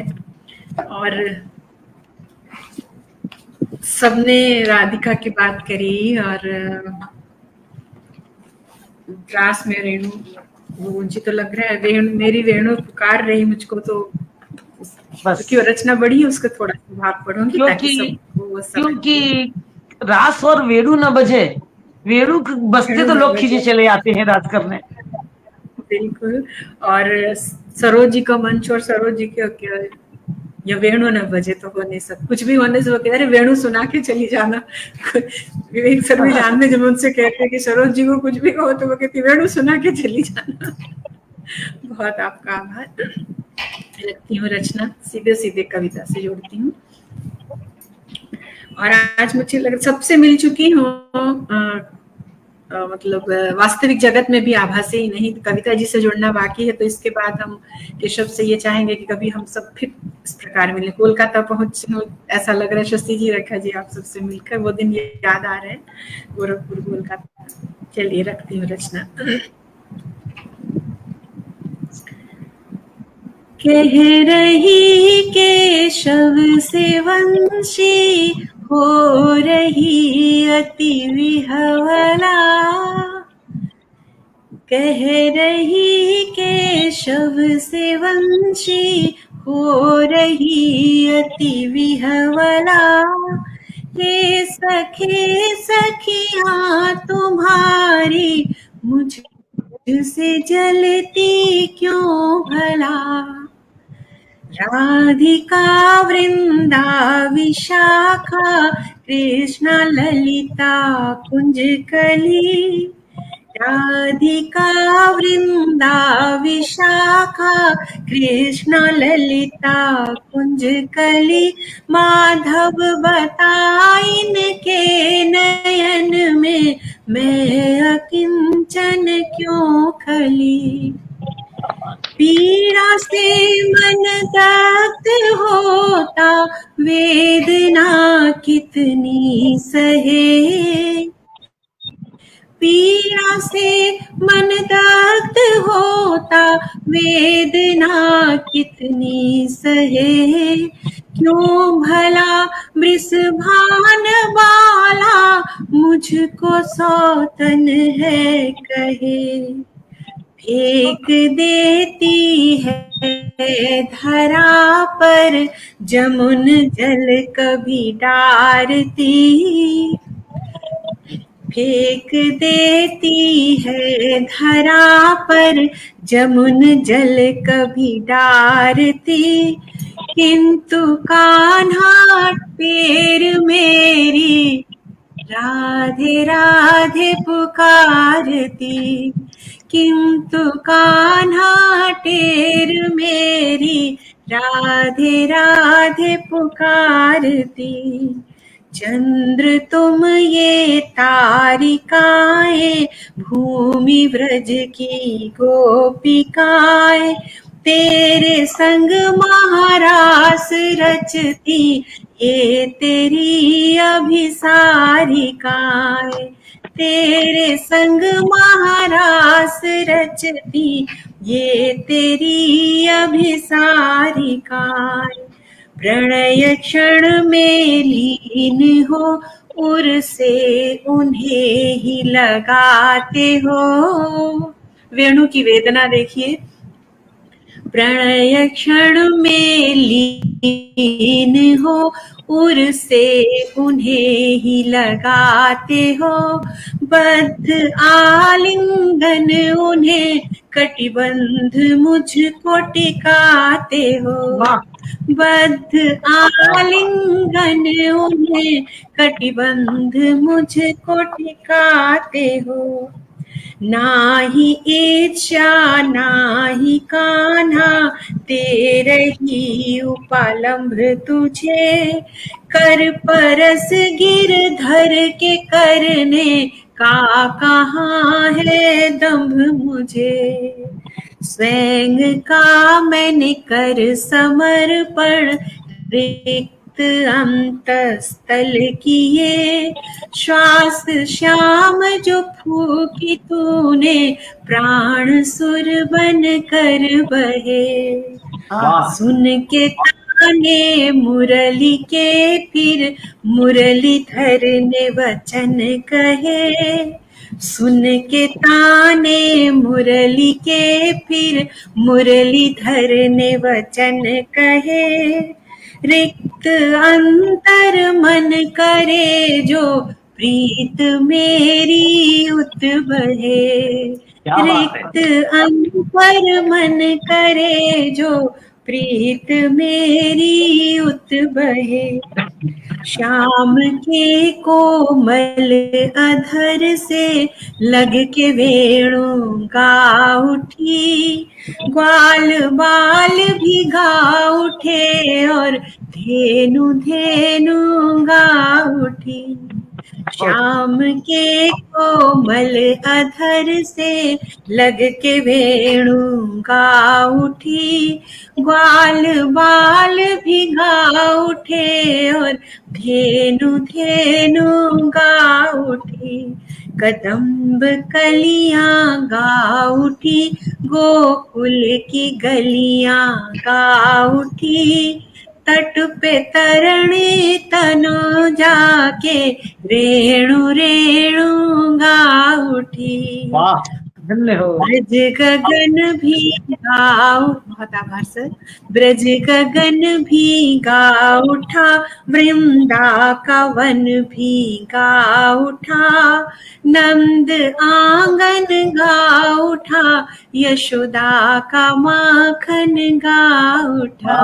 A: और सबने राधिका की बात करी, और रास में रेणु, मुझे तो लग रहा है मेरी रेणु पुकार रही मुझको, तो क्योंकि रचना बड़ी है उसका थोड़ा भाग पढ़ूंगी ताकि
B: क्योंकि रास और वेणु न बजे, वेणु बजते तो लोग खींचे चले आते हैं रात करने।
A: बिल्कुल। और सरोज जी का मंच और सरोज जी के या वेणु न बजे तो हो नहीं सकता, कुछ भी होने से वो कहते अरे वेणु सुना के चली जाना। विवेक सर भी जानते जब उनसे कहते हैं कि सरोज जी को कुछ भी कहो तो वो कहती वेणु सुना के चली जाना। बहुत आपका आभार। लगती हूँ रचना सीधे सीधे कविता से जोड़ती हूँ, और आज मुझे लग सबसे मिल चुकी हूँ, मतलब वास्तविक जगत में भी आभासी ही नहीं, कविता जी से जुड़ना बाकी है। तो इसके बाद हम केशव से ये चाहेंगे कि कभी हम सब फिर इस प्रकार मिले। कोलकाता पहुंच ऐसा लग रहा है शशि जी, रखा जी आप सबसे मिलकर वो दिन ये याद आ रहे हैं, गोरखपुर कोलकाता। चलिए रखती हूँ रचना। कह रही केशव से वंशी, हो रही अति विहवला, कह रही केशव से वंशी, हो रही अति विहवला, हे सखे सखियां तुम्हारी मुझसे जलती क्यों भला, राधिका वृंदा विशाखा, कृष्णा ललिता कुंज कली, राधिका वृंदा विशाखा, कृष्णा ललिता कुंज कली, माधव बताइन के नयन में मैं अकिंचन क्यों खली, पीड़ा से मन दग्ध होता वेदना कितनी सहे, पीड़ा से मन दग्ध होता वेदना कितनी सहे, क्यों भला वृषभान बाला मुझको सौतन है कहे। फेंक देती है धरा पर जमुन जल कभी डारती। फेंक देती है धरा पर जमुन जल कभी डारती। किंतु कान्हा टेर मेरी राधे राधे पुकारती। किंतु कान्हा टेर मेरी राधे राधे पुकारती। चंद्र तुम ये तारिकाएं भूमि व्रज की गोपिकाएं तेरे संग महारास रचती। ये तेरी अभिसारिकाएं तेरे संग महारास रचती। ये तेरी अभिसारिकाएं प्रणय क्षण में लीन हो उर से उन्हें ही लगाते हो। वेणु की वेदना देखिए। प्रणय क्षण में लीन हो उर से उन्हें ही लगाते हो। बद्ध आलिंगन उन्हें कटिबंध मुझको टिकाते हो। बद्ध आलिंगन उन्हें कटिबंध मुझको टिकाते हो। ना ही इच्छा ना ही कान्हा तेरे ही उपालंभ तुझे। कर परस गिरधर के करने का कहाँ है दम्भ मुझे। स्वयं का मैंने कर समर्पण रिक्त अंतस्थल किए। श्वास श्याम जो फूकी तूने प्राण सुर बन कर बहे। सुन के ताने मुरली के फिर मुरलीधर ने वचन कहे। सुन के ताने मुरली के फिर मुरलीधर ने वचन कहे। रिक्त अंतर मन करे जो प्रीत मेरी उत बहे। रिक्त अंतर मन करे जो प्रीत मेरी उत बहे। श्याम के कोमल अधर से लग के वेणु गा उठी। ग्वाल बाल भी गा उठे और धेनु धेनु गा उठी। श्याम के कोमल अधर से लग के वेणु गा उठी। ग्वाल बाल भी गा उठे और धेनु धेनु गा उठी। कदम्ब कलियां गा उठी गोकुल की गलियां गा उठी। तट पे तरणी तनो जाके रेणु रेणु गा उठी। ब्रज गगन भी गाओ, बहुत आभार सर। ब्रज गगन भी गा उठा वृंदा का वन भी गा उठा। नंद आंगन गा उठा यशोदा का माखन गा उठा।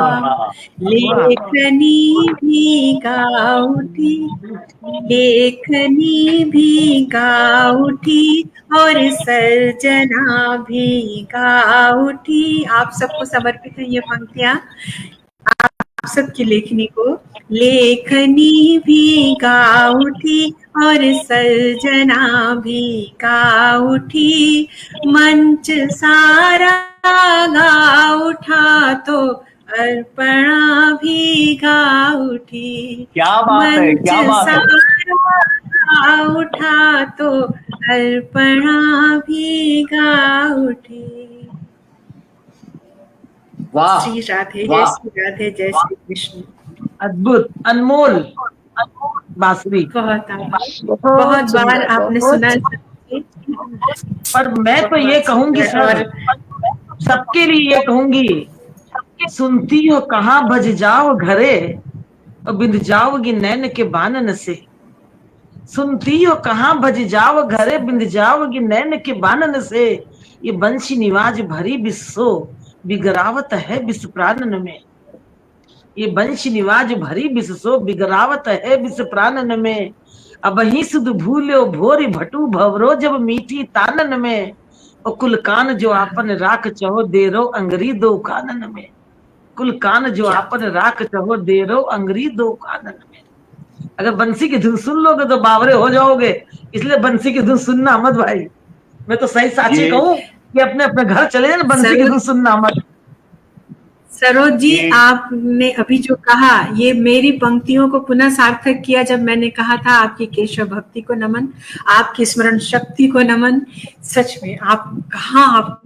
A: लेखनी भी गा उठी, लेखनी भी गा उठी और सर्जना भी गा उठी। आप सबको समर्पित है ये पंक्तियां, आप सबकी लेखनी को। लेखनी भी गा उठी और सर्जना भी गा उठी। मंच सारा गा उठा तो अर्पणा भी गा उठी।
C: क्या बात है, क्या बात है।
A: गा उठा तो अर्पणा भी गा उठी।
C: वाह
A: श्री राधे, जय
C: वाह।
A: श्री राधे, जय श्री कृष्ण।
B: अद्भुत, अनमोल बांसुरी।
A: बहुत आभार। बहुत बार आपने सुना है।
B: पर मैं तो ये कहूंगी सर, सबके लिए ये कहूंगी, सुनती हो कहाँ भज जाओ घरे, और बिंद जाओगी नैन के बानन से। सुनती हो कहाँ भज जाओ घरे, बिंद जाओगी नैन के बानन से। ये बंशी निवाज भरी बिस्सो, बिगरावत है बिस प्राणन में। ये बंशी निवाज भरी बिस्सो, बिगरावत है बिस प्राणन में। अब ही सुध भूल्यो भोरी भटू भवरो, जब मीठी तानन में। और कुल कान जो आपन राख चहो, दे रो अंगरी दो कानन में। कुल कान जो आपन राख चहो, दे रो अंगरी दो कानन में। अगर बंसी की धुन सुन लोगे तो बावरे हो जाओगे, इसलिए बंसी की धुन सुनना मत भाई। मैं तो सही साची कहूँ कि अपने अपने घर चले जाए, बंसी की धुन सुनना मत।
A: सरोज जी, आपने अभी जो कहा ये मेरी पंक्तियों को पुनः सार्थक किया जब मैंने कहा था आपकी केशव भक्ति को नमन, आपकी स्मरण शक्ति को नमन। सच में आप कहाँ, आप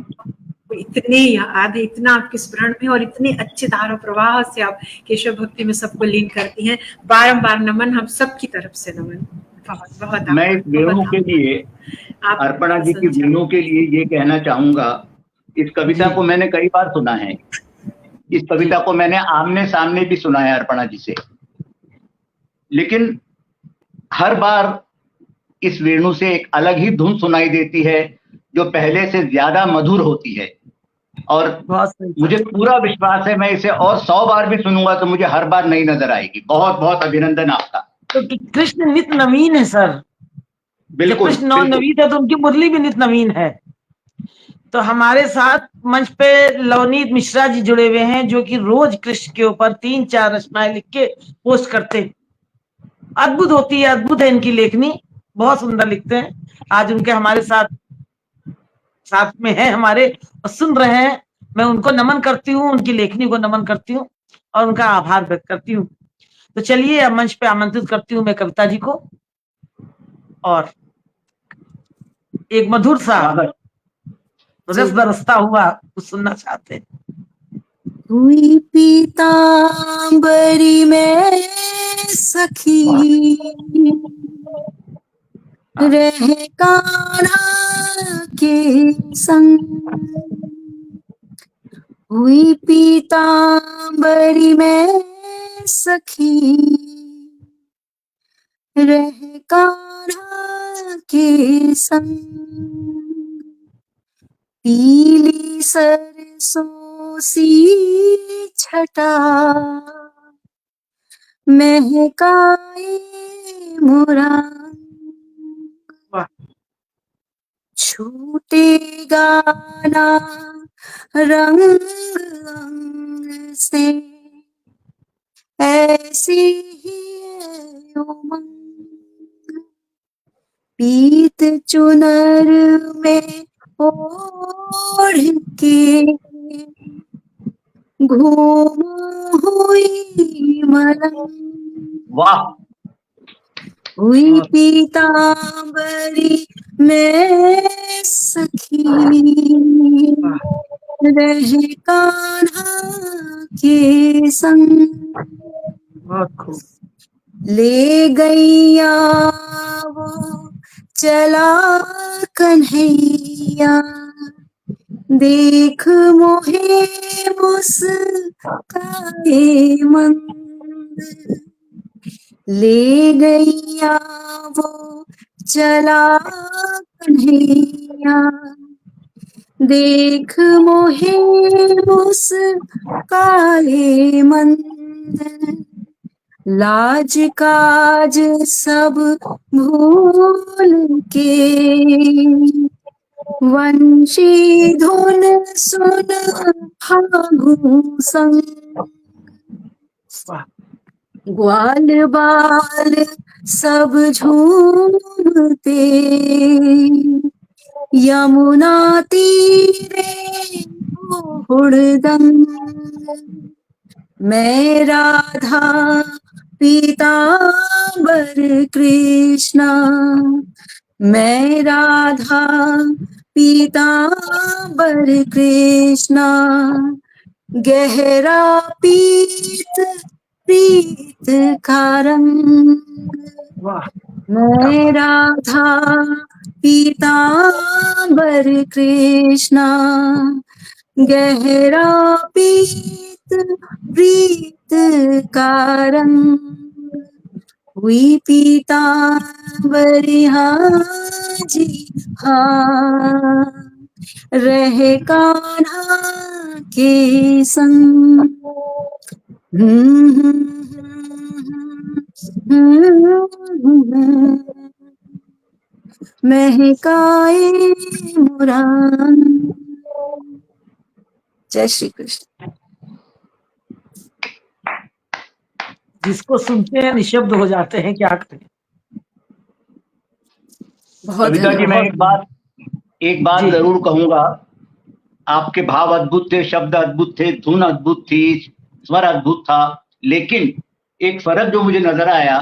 A: इतने याद है, इतना आपके स्मरण में और इतने अच्छे धारा प्रवाह से आप केशव भक्ति में सबको लीन करती हैं। बारंबार नमन, हम सबकी तरफ से नमन। बहुत बहुत
C: मैं इस वेणु के लिए, अर्पणा जी की वेणु के लिए ये कहना चाहूंगा, इस कविता को मैंने कई बार सुना है। इस कविता को मैंने आमने सामने भी सुना है अर्पणा जी से, लेकिन हर बार इस वेणु से एक अलग ही धुन सुनाई देती है, जो पहले से ज्यादा मधुर होती है। और मुझे पूरा विश्वास है, मैं इसे और 100 बार भी सुनूंगा तो मुझे हर बार नई नजर आएगी। बहुत बहुत अभिनंदन आपका।
B: तो कृष्ण नित नवीन है सर।
C: बिल्कुल,
B: कृष्ण नवनीत है तो उनकी मुरली भी नित नवीन है। तो हमारे साथ मंच पे लवनीत मिश्रा जी जुड़े हुए हैं, जो कि रोज कृष्ण के ऊपर 3-4 रचनाएं लिख के पोस्ट करते हैं। अद्भुत होती है, अद्भुत है इनकी लेखनी, बहुत सुंदर लिखते हैं। आज उनके हमारे साथ में है हमारे, और सुन रहे हैं। मैं उनको नमन करती हूँ, उनकी लेखनी को नमन करती हूँ और उनका आभार व्यक्त करती हूँ। तो चलिए अब मंच पे आमंत्रित करती हूँ मैं कविता जी को, और एक मधुर सा रस बरसता हुआ कुछ सुनना चाहते हैं।
F: हुई पीतांबरी में सखी, रह कान्हा के संग। हुई पीतांबरी में सखी, रह कान्हा के संग। पीली सरसों सी छटा, महकाए मोरा। छूटेगा ना रंग अंग से, ऐसी ही है उमंग। पीत चुनर में ओढ़ के घूम हुई मलंग।
C: वाह।
F: हुई पीतांबरी में सखी, रह कान्हा के संग। ले गैया वो चला कन्हैया, देख मोहे मुस्काए मंद। ले गैया वो चला कन्हैया, देख मोहे मुस्काए मंद। लाज काज सब भूल के, वंशी धुन सुन फागु संग। ग्वाल बाल सब झूमते, यमुना तीरे हुड़दंग। मैं राधा पीतांबर कृष्णा, मैं राधा पीतांबर कृष्णा। गहरा पीत प्रीत का रंग,
B: वाह,
F: मैं राधा पीतांबर कृष्णा, गहरा पीत प्रीत का रंग, हुई पीतांबरी हाजी हाँ, रहे कान्हा के संग। महकाए मुरान। जय श्री कृष्ण।
B: जिसको सुनते हैं निशब्द हो जाते हैं, क्या करें।
F: बहुत
C: कविता जी, मैं
F: धन्यवाद।
C: एक बात
B: जी।
C: जरूर कहूंगा। आपके भाव अद्भुत थे, शब्द अद्भुत थे, धुन अद्भुत थी, स्वर अद्भुत था, लेकिन एक फर्क जो मुझे नजर आया,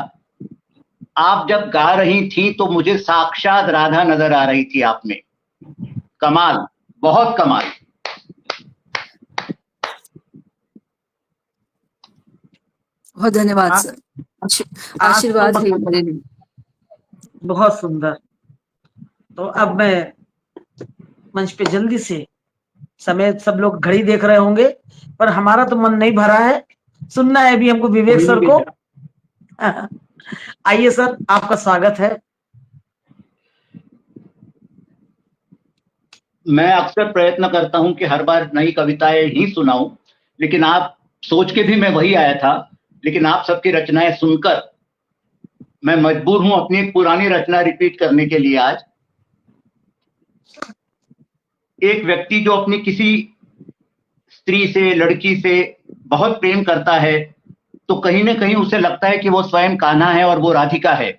C: आप जब गा रही थी तो मुझे साक्षात राधा नजर आ रही थी आप में। कमाल, बहुत कमाल।
F: बहुत धन्यवाद सर, आशीर्वाद है मेरे लिए।
B: बहुत सुंदर। तो अब मैं मंच पे जल्दी से, समय सब लोग घड़ी देख रहे होंगे, पर हमारा तो मन नहीं भरा है, सुनना है अभी हमको विवेक सर को। आइए सर, आपका स्वागत है।
C: मैं अक्सर प्रयत्न करता हूं कि हर बार नई कविताएं ही सुनाऊं, लेकिन आप सोच के भी मैं वही आया था, लेकिन आप सबकी रचनाएं सुनकर मैं मजबूर हूं अपनी एक पुरानी रचना रिपीट करने के लिए। आज एक व्यक्ति जो अपनी किसी स्त्री से, लड़की से बहुत प्रेम करता है, तो कहीं ना कहीं उसे लगता है कि वो स्वयं कान्हा है और वो राधिका है।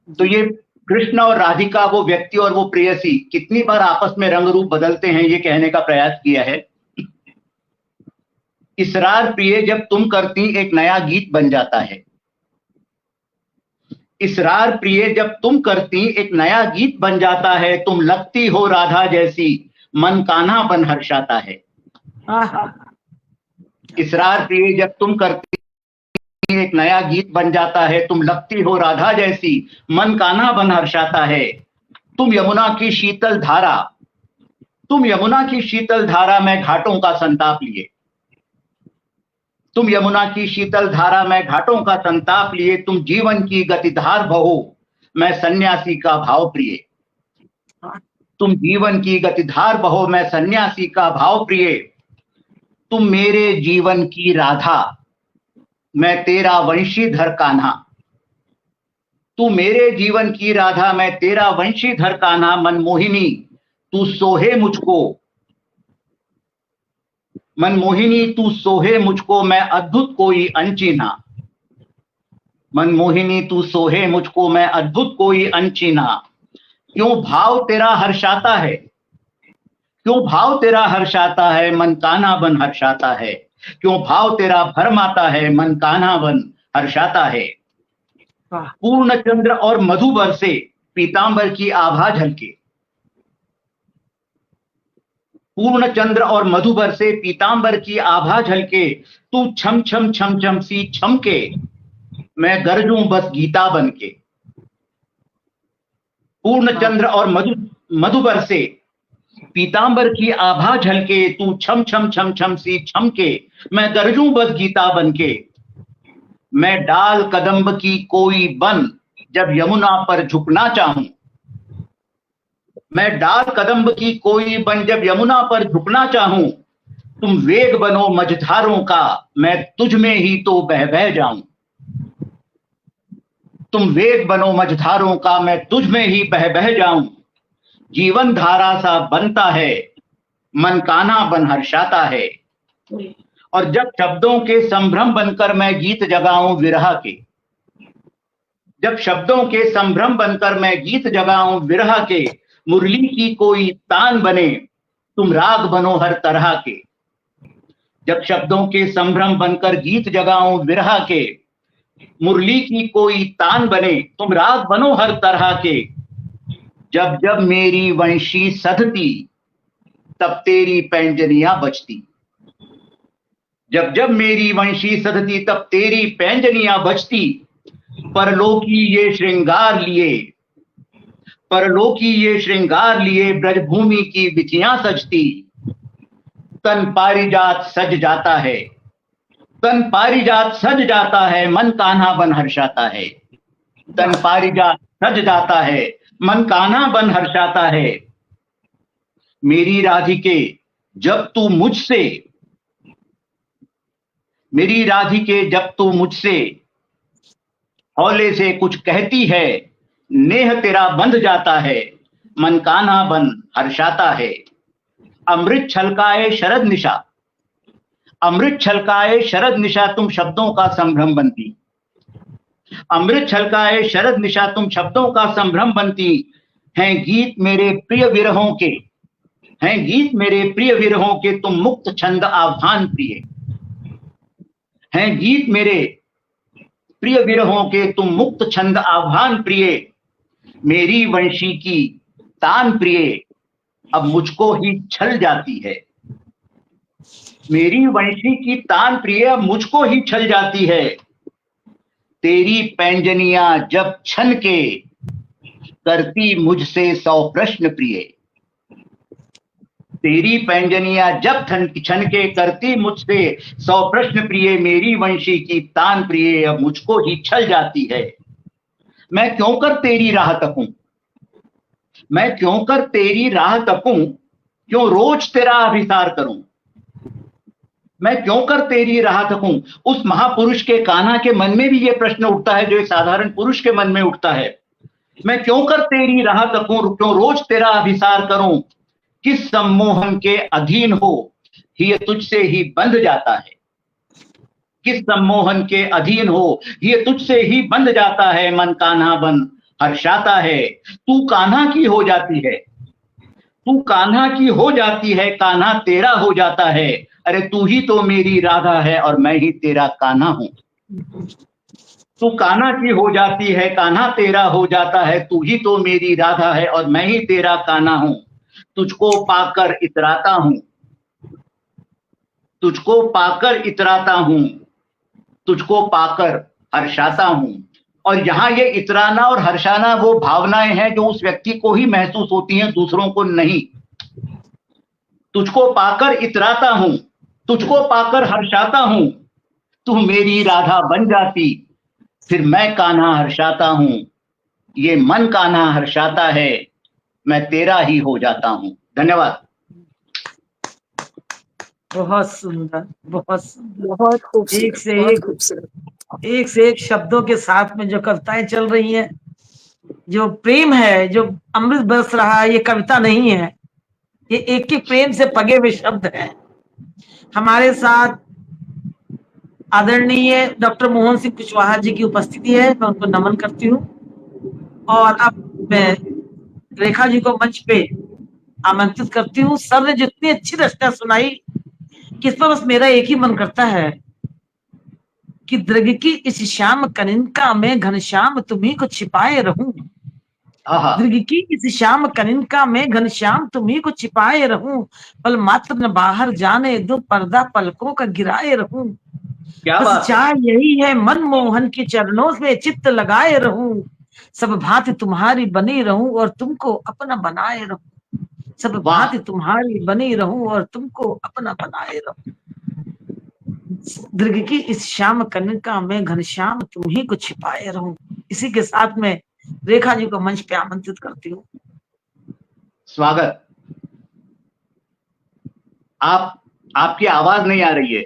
C: तो ये कृष्ण और राधिका, वो व्यक्ति और वो प्रेयसी, कितनी बार आपस में रंग रूप बदलते हैं, ये कहने का प्रयास किया है। इसरार प्रिय जब तुम करती एक नया गीत बन जाता है। इसरार प्रिय जब तुम करती एक नया गीत बन जाता है। तुम लगती हो राधा जैसी, मन कान्हा बन हर्षाता है। इसरार प्रिय जब तुम करती एक नया गीत बन जाता है। तुम लगती हो राधा जैसी, मन कान्हा बन हर्षाता है। तुम यमुना की शीतल धारा, तुम यमुना की शीतल धारा में घाटों का संताप लिए। तुम यमुना की शीतल धारा में घाटों का संताप लिए। तुम जीवन की गतिधार बहो, मैं सन्यासी का भाव प्रिय। तुम जीवन की गतिधार बहो, मैं सन्यासी का भाव प्रिय। तुम मेरे जीवन की राधा, मैं तेरा वंशीधर कान्हा। तू मेरे जीवन की राधा, मैं तेरा वंशीधर कान्हा। मनमोहिनी तू सोहे मुझको, मनमोहिनी तू सोहे मुझको, मैं अद्भुत कोई अनचिन्हा। मनमोहिनी तू सोहे मुझको, मैं अद्भुत कोई अनचिन्हा। क्यों भाव तेरा हर्षाता है, क्यों भाव तेरा हर्षाता है, मन कान्हा बन हर्षाता है। क्यों भाव तेरा भरमाता है, मन कान्हा बन हर्षाता है। पूर्ण चंद्र और मधुबर से पीतांबर की आभा झलके। पूर्ण चंद्र और मधुबर से पीतांबर की आभा झलके। तू छम छम छम छम सी छमके, मैं गरजूं बस गीता बनके। पूर्ण चंद्र और मधुबर से पीतांबर की आभा झलके। तू छम छम छम छम सी छमके, मैं गरजूं बस गीता बनके। मैं डाल कदम्ब की कोई बन, जब यमुना पर झुकना चाहूं। मैं डाल कदम्ब की कोई बन, जब यमुना पर झुकना चाहूं। तुम वेग बनो मझधारों का, मैं तुझ में ही तो बह बह जाऊं। तुम वेग बनो मझधारों का, मैं तुझ में ही बह बह जाऊं। जीवन धारा सा बनता है, मन कान्हा बन हर्षाता है। और जब शब्दों के संभ्रम बनकर मैं गीत जगाऊं विरह के। जब शब्दों के संभ्रम बनकर मैं गीत जगाऊं विरह के। मुरली की कोई तान बने, तुम राग बनो हर तरह के। जब शब्दों के संभ्रम बनकर गीत जगाऊं विरह के। मुरली की कोई तान बने, तुम राग बनो हर तरह के। जब जब मेरी वंशी सधती, तब तेरी पैंजनियां बजती। जब जब मेरी वंशी सधती तब तेरी पैंजनियां बजती, परलोकी ये श्रृंगार लिए, परलोकी ये श्रृंगार लिए ब्रजभूमि की बिथियां सजती। तन पारिजात सज जाता है, तन पारिजात सज जाता है, मन कान्हा बन हर्षाता है। तन पारिजात सज जाता है, मन कान्हा बन हर्षाता है। मेरी राधिके जब तू मुझसे, मेरी राधिके जब तू मुझसे हौले से कुछ कहती है, नेह तेरा बंध जाता है, मन कान्हा बन हर्षाता है। अमृत छलकाए शरद निशा, अमृत छलकाए शरद निशा तुम शब्दों का संभ्रम बनती। अमृत छलकाए शरद निशा तुम शब्दों का संभ्रम बनती। हैं गीत मेरे प्रिय विरहों के, हैं गीत मेरे प्रिय विरहों के तुम मुक्त छंद आह्वान प्रिय। हैं गीत मेरे प्रिय विरहों के तुम मुक्त छंद आह्वान प्रिय। मेरी वंशी की तान प्रिय अब मुझको ही छल जाती है। मेरी वंशी की तान प्रिय अब मुझको ही छल जाती है। तेरी पैंजनियां जब छन के करती मुझसे 100 प्रश्न प्रिय। तेरी पैंजनियां जब छन के करती मुझसे 100 प्रश्न प्रिय। मेरी वंशी की तान प्रिय अब मुझको ही छल जाती है। मैं क्यों कर तेरी राह तकूं, मैं क्यों कर तेरी राह तकूं, क्यों रोज तेरा अभिसार करूं। मैं क्यों कर तेरी राह तकूं। उस महापुरुष के कान्हा के मन में भी ये प्रश्न उठता है जो एक साधारण पुरुष के मन में उठता है। मैं क्यों कर तेरी राह तकूं, क्यों रोज तेरा अभिसार करूं। किस सम्मोहन के अधीन हो ये तुझसे ही बंध जाता है। किस सम्मोहन के अधीन हो ये तुझसे ही बंध जाता है। मन कान्हा बन हर्षाता है। तू कान्हा की हो जाती है, तू कान्हा की हो जाती है, कान्हा तेरा हो जाता है। अरे तू ही तो मेरी राधा है और मैं ही तेरा कान्हा हूं। तू कान्हा की हो जाती है, कान्हा तेरा हो जाता है। तू ही तो मेरी राधा है और मैं ही तेरा कान्हा हूं। तुझको पाकर इतराता हूं, तुझको पाकर इतराता हूं, तुझको पाकर हर्षाता हूं। और यहाँ ये इतराना और हर्षाना वो भावनाएं हैं जो उस व्यक्ति को ही महसूस होती हैं, दूसरों को नहीं। तुझको पाकर इतराता हूं, तुझको पाकर हर्षाता हूं। तू मेरी राधा बन जाती, फिर मैं कान्हा हर्षाता हूं। ये मन कान्हा हर्षाता है, मैं तेरा ही हो जाता हूं। धन्यवाद।
B: बहुत सुंदर, बहुत सुंदर,
F: बहुत खूबसूरत,
B: एक से
F: बहुत
B: एक,
F: खूबसूरत।
B: एक से एक शब्दों के साथ में जो कविताएं चल रही हैं, जो प्रेम है, जो अमृत बरस रहा है, ये कविता नहीं है, ये एक ही प्रेम से पगे हुए शब्द हैं। हमारे साथ आदरणीय डॉक्टर मोहन सिंह कुशवाहा जी की उपस्थिति है, मैं उनको नमन करती हूँ। और अब मैं रेखा जी को मंच पे आमंत्रित करती हूँ। सर ने जितनी अच्छी रचना सुनाई कि इस पर बस मेरा एक ही मन करता है कि दृग की इस श्याम कनिका में घनश्याम तुम्ही को छिपाए रहूं। दृग की इस श्याम कनिका में घनश्याम तुम्ही को छिपाए रहूं। पल मात्र न बाहर जाने दो, पर्दा पलकों का गिराए रहूं। बस चाह यही है मनमोहन के चरणों में चित्त लगाए रहूं। सब भांति तुम्हारी बनी रहूं और तुमको अपना बनाए रहूं। सब भांति तुम्हारी बनी रहूं और तुमको अपना बनाए रहूं। दृग की इस श्याम कनिका में घनश्याम तुम्ही को छिपाए रहूं। इसी के साथ में रेखा जी को मंच पे आमंत्रित करती हूँ।
C: स्वागत। आपकी आवाज नहीं आ रही है।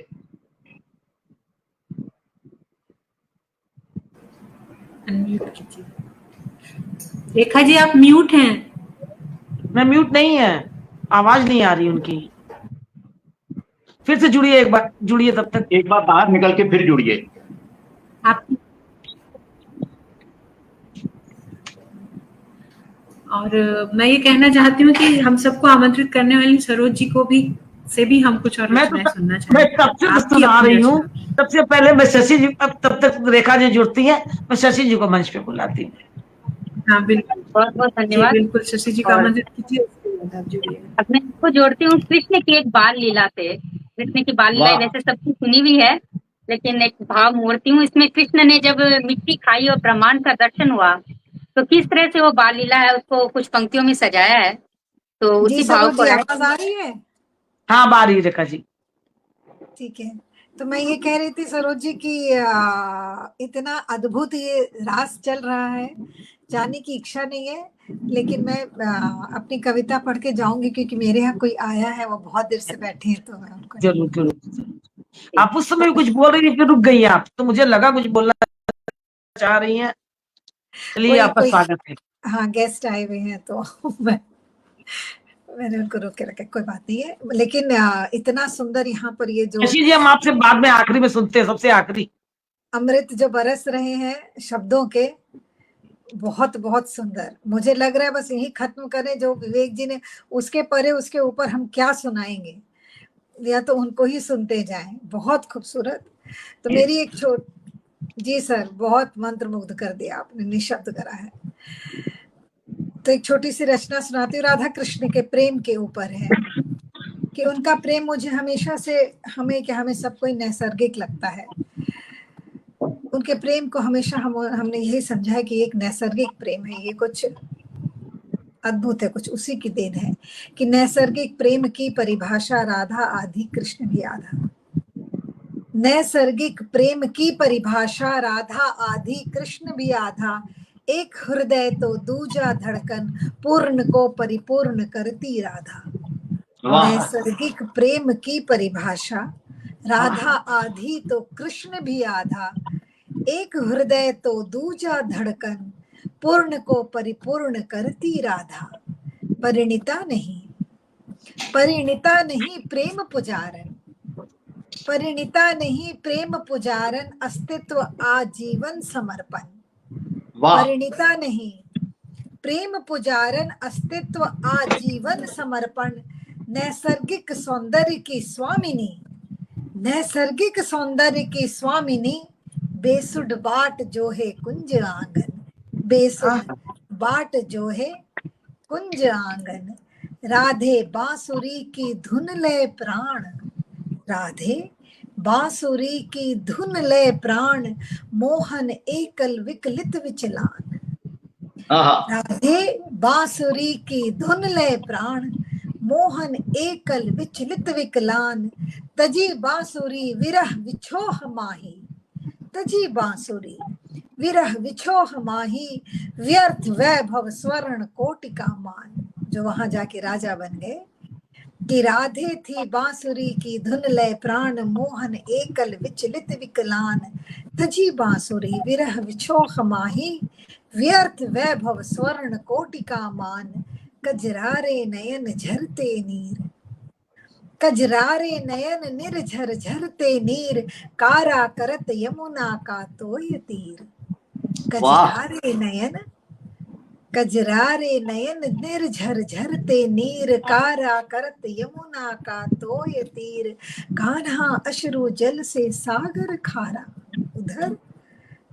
A: अनम्यूट कीजिए। रेखा जी आप म्यूट हैं।
B: मैं म्यूट नहीं है, आवाज नहीं आ रही उनकी। फिर से जुड़िए, एक बार जुड़िए, तब तक
C: एक बार बाहर निकल के फिर जुड़िए।
A: आप और मैं ये कहना चाहती हूँ कि हम सबको आमंत्रित करने वाली सरोज जी को भी से भी हम कुछ और रचनाएं सुनना चाहते हैं।
B: मैं तब से सुना रही हूँ। सबसे पहले मैं शशि जी, तब तक रेखा जी जुड़ती है, मैं शशि जी को मंच पे बुलाती हूँ।
A: हाँ बिल्कुल,
E: बहुत बहुत धन्यवाद।
A: बिल्कुल शशि जी का आमंत्रित कीजिए।
E: अब मैं इसको जोड़ती हूँ कृष्ण की एक बाल लीला से। कृष्ण की बाल लीलाएं
C: वाह।
E: वैसे सबकी सुनी हुई है, लेकिन एक भाव मूर्ति हूँ इसमें। कृष्ण ने जब मिट्टी खाई और ब्रह्मांड का दर्शन हुआ, तो किस तरह से वो बाल लीला है उसको कुछ पंक्तियों में सजाया है, तो
D: जी
E: उसी भाव
D: सरोज
E: को
D: जी,
E: लाए।
D: आवाज आ रही है?
B: हाँ बारी रेखा जी।
D: ठीक है, तो मैं ये कह रही थी सरोज जी कि इतना अद्भुत ये रास चल रहा है, जाने की इच्छा नहीं है, लेकिन मैं अपनी कविता पढ़ के जाऊंगी, क्योंकि मेरे यहाँ कोई आया है, वो बहुत देर से बैठे हैं, तो मैं उनको
B: जरूर जरूर। आप उस समय कुछ बोल रही थी, फिर रुक गई आप, तो मुझे लगा कुछ बोलना चाह रही हैं। चलिए आपका स्वागत है।
D: हाँ, गेस्ट आए हुए हैं, तो मैंने उनको रोक के रखा, कोई बात नहीं है। लेकिन इतना सुंदर यहाँ पर ये जो
B: शशि जी, हम आपसे बाद में आखिरी में सुनते हैं, सबसे आखिरी।
D: अमृत जो बरस रहे हैं शब्दों के, बहुत बहुत सुंदर। मुझे लग रहा है बस यही खत्म करें जो विवेक जी ने, उसके परे उसके ऊपर हम क्या सुनाएंगे, या तो उनको ही सुनते जाएं। बहुत खूबसूरत। तो मेरी एक जी सर, बहुत मंत्रमुग्ध कर दिया आपने, निशब्द करा है। तो एक छोटी सी रचना सुनाती हूँ, राधा कृष्ण के प्रेम के ऊपर है, कि उनका प्रेम मुझे हमेशा से, हमें सबको ही नैसर्गिक लगता है। उनके प्रेम को हमेशा हमने यही समझा है कि एक नैसर्गिक प्रेम है, ये कुछ अद्भुत है, कुछ उसी की देन है कि नैसर्गिक प्रेम की परिभाषा राधा आधी कृष्ण भी आधा। नैसर्गिक प्रेम की परिभाषा राधा आधी कृष्ण भी आधा, एक हृदय तो दूजा धड़कन, पूर्ण को परिपूर्ण करती राधा।
C: वाह।
D: नैसर्गिक प्रेम की परिभाषा राधा आधी तो कृष्ण भी आधा, एक हृदय तो दूजा धड़कन, पूर्ण को परिपूर्ण करती राधा। परिणिता नहीं प्रेम पुजारन, परिणिता नहीं प्रेम पुजारन, अस्तित्व आजीवन समर्पण।
C: वाह।
D: परिणिता नहीं प्रेम पुजारन, अस्तित्व आजीवन समर्पण। नैसर्गिक सौंदर्य की स्वामिनी, नैसर्गिक सौंदर्य की स्वामिनी, बेसुध बाट जो है कुंज आंगन, बेसुध बाट जो है कुंज आंगन। राधे बांसुरी की धुन ले प्राण, राधे बांसुरी की धुन ले प्राण, मोहन एकल विकलित विचलान। राधे बांसुरी की धुन ले प्राण, मोहन एकल विचलित विकलान। तजी बांसुरी विरह विछोह माही, तजी बांसुरी विरह विछोह माही, व्यर्थ वैभव स्वर्ण कोटिका मान। जो वहां जाके राजा बन गए, कि राधे थी बांसुरी की धुन लय प्राण, मोहन एकल विचलित विकलान। तजी बांसुरी विरह विछोह माही, व्यर्थ वैभव स्वर्ण कोटिका मान। कजरारे नयन झरते नीर, कजरारे नयन निर्झर झरते नीर, कारा करत यमुना का तोय तीर। कजरारे नयन, कजरारे नयन निर्झर झरते नीर, कारा करत यमुना का तोय तीर। कान्हा अश्रु जल से सागर खारा, उधर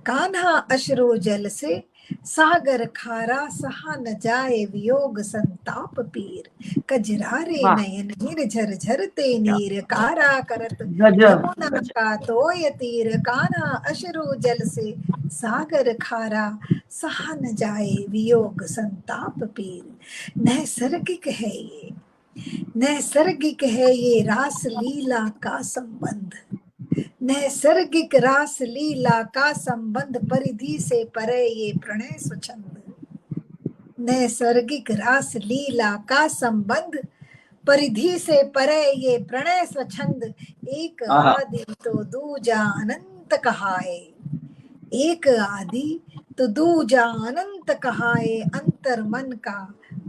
D: कान्हा अश्रु जल से सागर खारा, सहा न जाए वियोग संताप पीर। कजरारे नयन निर्झर झरते नीर, कारा करत यमुना का तोय तीर। कान्हा अश्रु जल से सागर खारा, सहा न जाए वियोग संताप पीर। नैसर्गिक है ये, नैसर्गिक है ये रास लीला का संबंध, नैसर्गिक रास लीला का संबंध, परिधि से परे ये प्रणय स्वच्छंद। नैसर्गिक रास लीला का संबंध, परिधि से परे ये प्रणय स्वच्छंद। एक आदि तो दूजा अनंत कहाए, एक आदि तो दूजा अनंत कहाए। अंतर मन का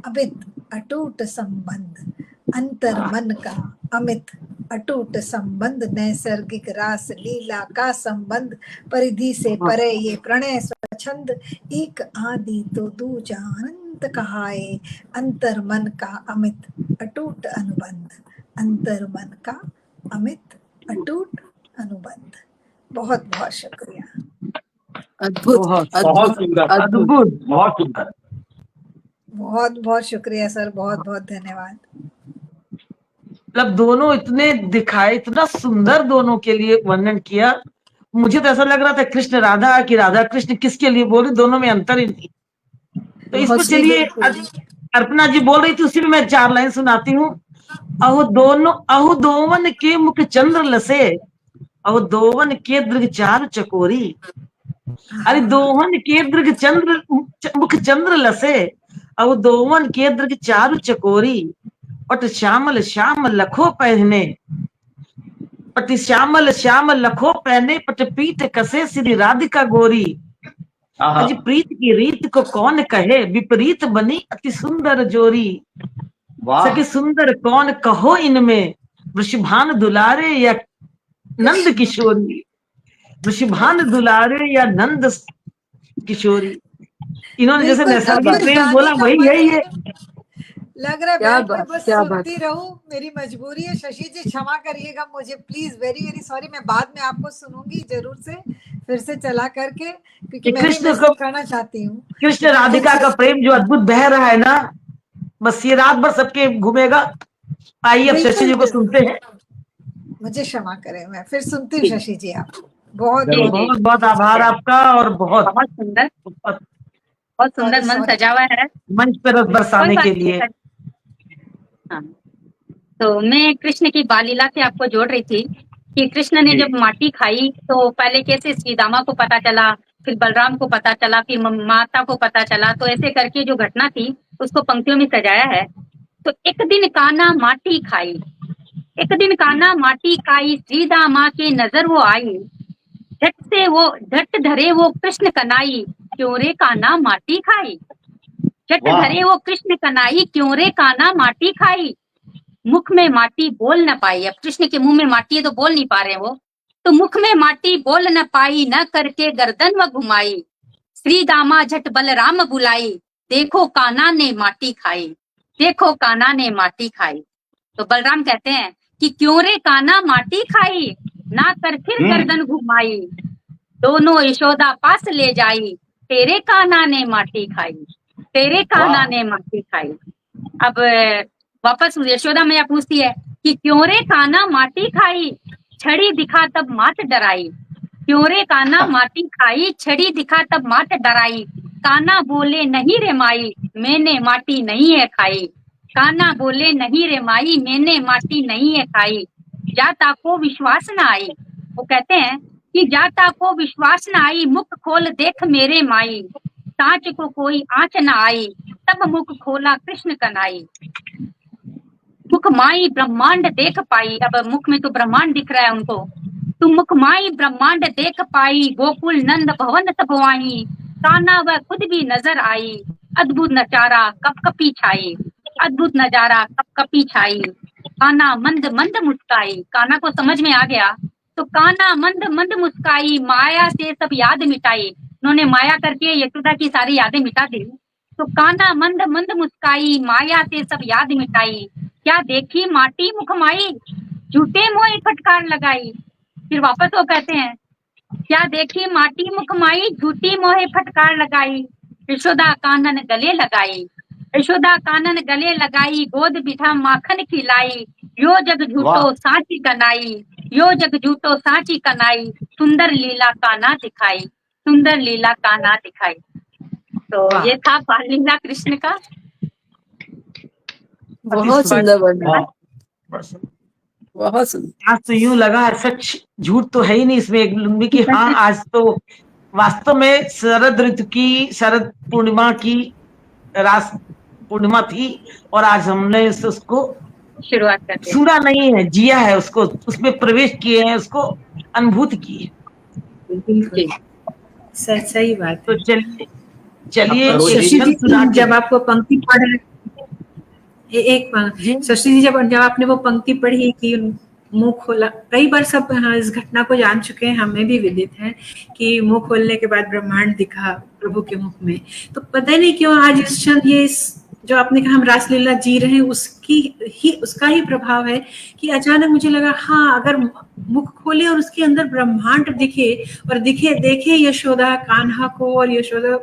D: अमित अटूट संबंध, अंतर मन का अमित अटूट संबंध। नैसर्गिक रास लीला का संबंध, परिधि से परे ये प्रणय स्वच्छंद। एक आदि तो दूजा अनंत कहाए, अंतर मन का अमित अटूट अनुबंध, अंतर मन का अमित अटूट अनुबंध। बहुत बहुत शुक्रिया।
F: अद्भुत
C: बहुत
F: अद्भुत
C: सुंदर,
B: अद्भुत।
C: बहुत सुंदर।
D: बहुत बहुत शुक्रिया सर, बहुत बहुत धन्यवाद।
B: मतलब दोनों इतने दिखाए, इतना सुंदर दोनों के लिए वर्णन किया। मुझे तो ऐसा लग रहा था कृष्ण राधा कि राधा कृष्ण किसके लिए बोल रही, दोनों में अंतर ही नहीं। तो इस पर
D: बहुत
B: चलिए, अर्पणा जी बोल रही थी, उसी में मैं 4 लाइन सुनाती हूँ। अहो दोवन के मुख चंद्र लसे, अहो दोवन के दृग चारु चकोरी। अरे दोवन के दृग चंद्र मुख चंद्र लसे, अहो दोवन के दृग चारु चकोरी। पट श्यामल श्याम लखो पहने, पट श्यामल श्याम लखो पहने, पट पीठ कसे श्री राधिका गोरी।
C: आहा,
B: अज प्रीत की रीत को कौन कहे, विपरीत बनी अति सुंदर जोरी।
C: वाह,
B: सखी सुंदर कौन कहो इनमें, वृषभान दुलारे या नंद किशोरी। वृषभान दुलारे या नंद किशोरी। इन्होंने जैसे
D: बिल्कुल
B: नैसर्गिक
D: सब
B: प्रेम
D: गाने
B: बोला,
D: का
B: वही
D: मन
B: यही है।
D: लग रहा है
F: क्या
D: बैठ के
F: बात,
D: बस
F: क्या बात।
D: सुनती रहूं, मेरी मजबूरी है। शशि जी क्षमा करिएगा मुझे, प्लीज, वेरी वेरी सॉरी। मैं बाद में आपको सुनूंगी जरूर से, फिर से चला करके, क्योंकि
B: कि
D: मैं भी
B: कृष्ण
D: महसूस
B: को,
D: करना चाहती हूँ।
B: कृष्ण राधिका का प्रेम जो अद्भुत बह रहा है ना, बस ये रात भर सबके घूमेगा। आइए अब शशि जी को सुनते हैं।
D: मुझे क्षमा करें, मैं फिर सुनती हूँ शशि जी आपको। बहुत
E: जी,
D: बहुत
E: जी।
B: बहुत बहुत आभार आपका, और बहुत
E: बहुत सुंदर,
B: बहुत
E: बहुत सुंदर
D: सॉरी
E: मन
D: सॉरी।
E: सजा हुआ है।
B: मंच पर रस
E: कोई
B: बरसाने
E: बात
B: के
E: नहीं
B: लिए।
E: सर। हाँ, तो मैं कृष्ण की बाल लीला से आपको जोड़ रही थी कि कृष्ण ने
C: जी,
E: जब माटी खाई तो पहले कैसे श्रीदामा को पता चला, फिर बलराम को पता चला, फिर माता को पता चला। तो ऐसे करके जो घटना थी उसको पंक्तियों में सजाया है। तो एक दिन कान्हा माटी खाई, एक दिन कान्हा माटी खाई, श्रीदामा के नजर वो आई, झट धरे वो कृष्ण कनाई, क्यों रे कान्हा माटी खाई। झट
C: वाह,
E: धरे वो कृष्ण कनाई, क्यों रे कान्हा माटी खाई। मुख में माटी बोल न पाई, अब कृष्ण के मुंह में माटी है तो बोल नहीं पा रहे हैं वो। तो मुख में माटी बोल न पाई, न करके गर्दन व घुमाई, श्री दामा झट बलराम बुलाई, देखो कान्हा ने माटी खाई, देखो कान्हा ने माटी खाई। तो बलराम कहते हैं कि क्यों रे कान्हा माटी खाई, ना कर फिर गर्दन घुमाई, दोनों यशोदा पास ले जाई, तेरे कान्हा ने माटी खाई, तेरे कान्हा ने माटी खाई। अब वापस यशोदा मैया पूछती है कि क्यों रे कान्हा माटी खाई, छड़ी दिखा तब मात डराई, क्यों रे कान्हा माटी खाई, छड़ी दिखा तब मात डराई। कान्हा बोले नहीं रे माई, मैंने माटी नहीं है खाई, कान्हा बोले नहीं रे माई, मैंने माटी नहीं है खाई। जाता को विश्वास न आई, वो कहते हैं कि जाता को विश्वास न आई, मुख खोल देख मेरे माई, सांच को कोई आंच न आई, तब मुख खोला कृष्ण कनाई। मुख माई ब्रह्मांड देख पाई, अब मुख में तो ब्रह्मांड दिख रहा है उनको। तुम मुख माई ब्रह्मांड देख पाई, गोकुल नंद भवन सब वाही, कान्हा वह खुद भी नजर आई, अद्भुत नजारा कपकपी छाई, अद्भुत नजारा कपकपी छाई। कान्हा मंद मंद मुस्काई, कान्हा को समझ में आ गया तो कान्हा मंद मंद मुस्काई, माया से सब याद मिटाई। उन्होंने माया करके यशोदा की सारी यादें मिटा दी। तो कान्हा मंद मंद मुस्काई, माया से सब याद मिटाई, क्या देखी माटी मुख माई, झूठे मोह फटकार लगाई। फिर वापस वो कहते हैं क्या देखी माटी मुख माई, झूठी मोहे फटकार लगाई, यशोदा कानन गले लगाई, यशोदा कानन गले लगाई, गोद बिठा माखन खिलाई, यो जग झूठो सांची कनाई, यो जग झूठो सांची कनाई, सुंदर लीला कान्हा दिखाई, सुंदर लीला कान्हा दिखाई। तो ये था बाल लीला कृष्ण का।
F: बहुत सुंदर वर्णन, बहुत सुंदर।
B: आज तो यूं लगा सच, झूठ तो है ही नहीं इसमें एक लंबी की। हाँ, आज तो वास्तव में शरद ऋतु की, शरद पूर्णिमा की रास पूर्णिमा थी, और आज हमने उसको
E: शुरुआत करते हैं।
B: सुना नहीं है, जिया है उसको, उसमें प्रवेश किए हैं, उसको अनुभूति की है।
E: जी।
A: सही बात
B: तो
A: है।
B: चलिए
C: अब
B: एक
A: शशि
B: छंद सुना
A: जी
B: के।
A: जब आपको पंक्ति पढ़
B: जी,
A: शशि जी जब आपने वो पंक्ति पढ़ी कि मुंह खोला, कई बार सब इस घटना को जान चुके हैं, हमें भी विदित है कि मुंह खोलने के बाद ब्रह्मांड दिखा प्रभु के मुख में। तो पता नहीं क्यों आज इस क्षण ये जो आपने कहा हम रासलीला जी रहे हैं, उसका ही प्रभाव है कि अचानक मुझे लगा हाँ, अगर मुख खोले और उसके अंदर ब्रह्मांड दिखे और देखे यशोदा कान्हा को, और यशोदा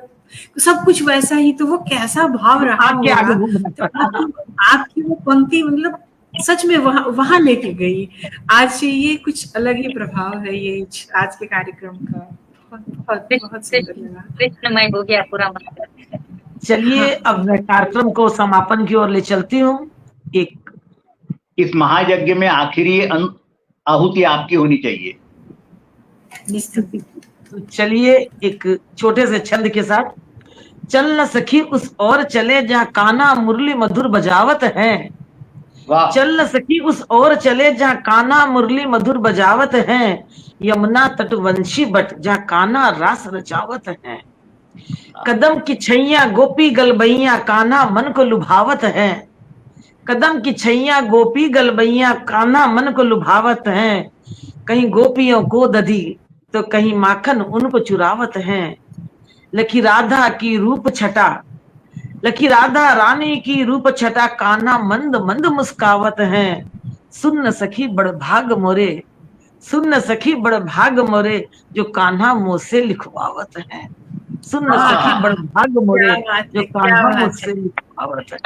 A: सब कुछ वैसा ही, तो वो कैसा भाव रहा
B: आपके आगे
A: होगा। तो आपकी वो पंक्ति मतलब सच में वहां लेके गई। आज ये कुछ अलग ही प्रभाव है ये आज के कार्यक्रम का। बहुत बहुत सुंदर लगा।
E: कृष्णमय हो गया पूरा मंदिर।
B: चलिए अब मैं कार्यक्रम को समापन की ओर ले चलती हूँ।
C: इस महायज्ञ में आखिरी आहुति आपकी होनी चाहिए।
B: तो चलिए एक छोटे से छंद के साथ। चल न सखी उस ओर चले जहाँ कान्हा मुरली मधुर बजावत है। चल न सखी उस ओर चले जहाँ कान्हा मुरली मधुर बजावत है। यमुना तटवंशी बट जहाँ कान्हा रास रचावत है। कदम की छैया गोपी गलबैया कान्हा मन को लुभावत है। कदम की छैया गोपी गलबैया कान्हा मन को लुभावत है। कहीं गोपियों को दधी तो कहीं माखन उनको चुरावत है। लखी राधा की रूप छटा, लखी राधा रानी की रूप छटा कान्हा मंद मंद मुस्कावत है। सुन सखी बड़ भाग मोरे, सुन सखी बड़ भाग मोरे जो कान्हा मुझसे लिखवावत है। सुन सखी बड़ भाग मोरे जो कान्हा मुझसे लिखवावत है।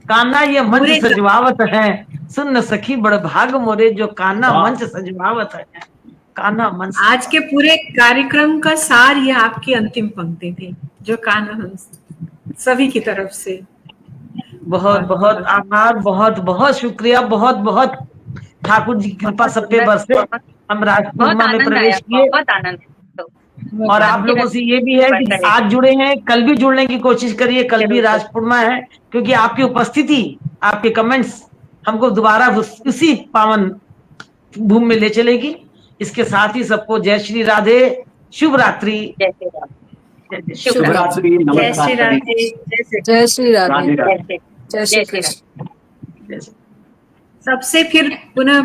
B: कान्हा ये मंच सजवावत है। सुन सखी बड़ भाग मोरे जो कान्हा मंच सजवावत है। कान्हा मंच। आज
A: के पूरे कार्यक्रम का सार ये आपकी अंतिम पंक्ति थी जो कान्हा सभी की तरफ से।
B: बहुत बहुत आभार, बहुत बहुत शुक्रिया, बहुत बहुत ठाकुर जी की कृपा सब पे बरसे। हम राजपूर्णिमा में प्रवेश किए और आप लोगों से ये भी है कि आज जुड़े हैं, कल भी जुड़ने की कोशिश करिए। कल भी राजपूर्णिमा है, क्योंकि आपकी उपस्थिति, आपके कमेंट्स हमको दोबारा उसी पावन भूमि में ले चलेगी। इसके साथ ही सबको जय श्री राधे, शुभ रात्रि,
C: शुभ रात्रि, नमस्कार,
F: जय श्री राधे, जय श्री कृष्ण।
A: सबसे फिर पुनः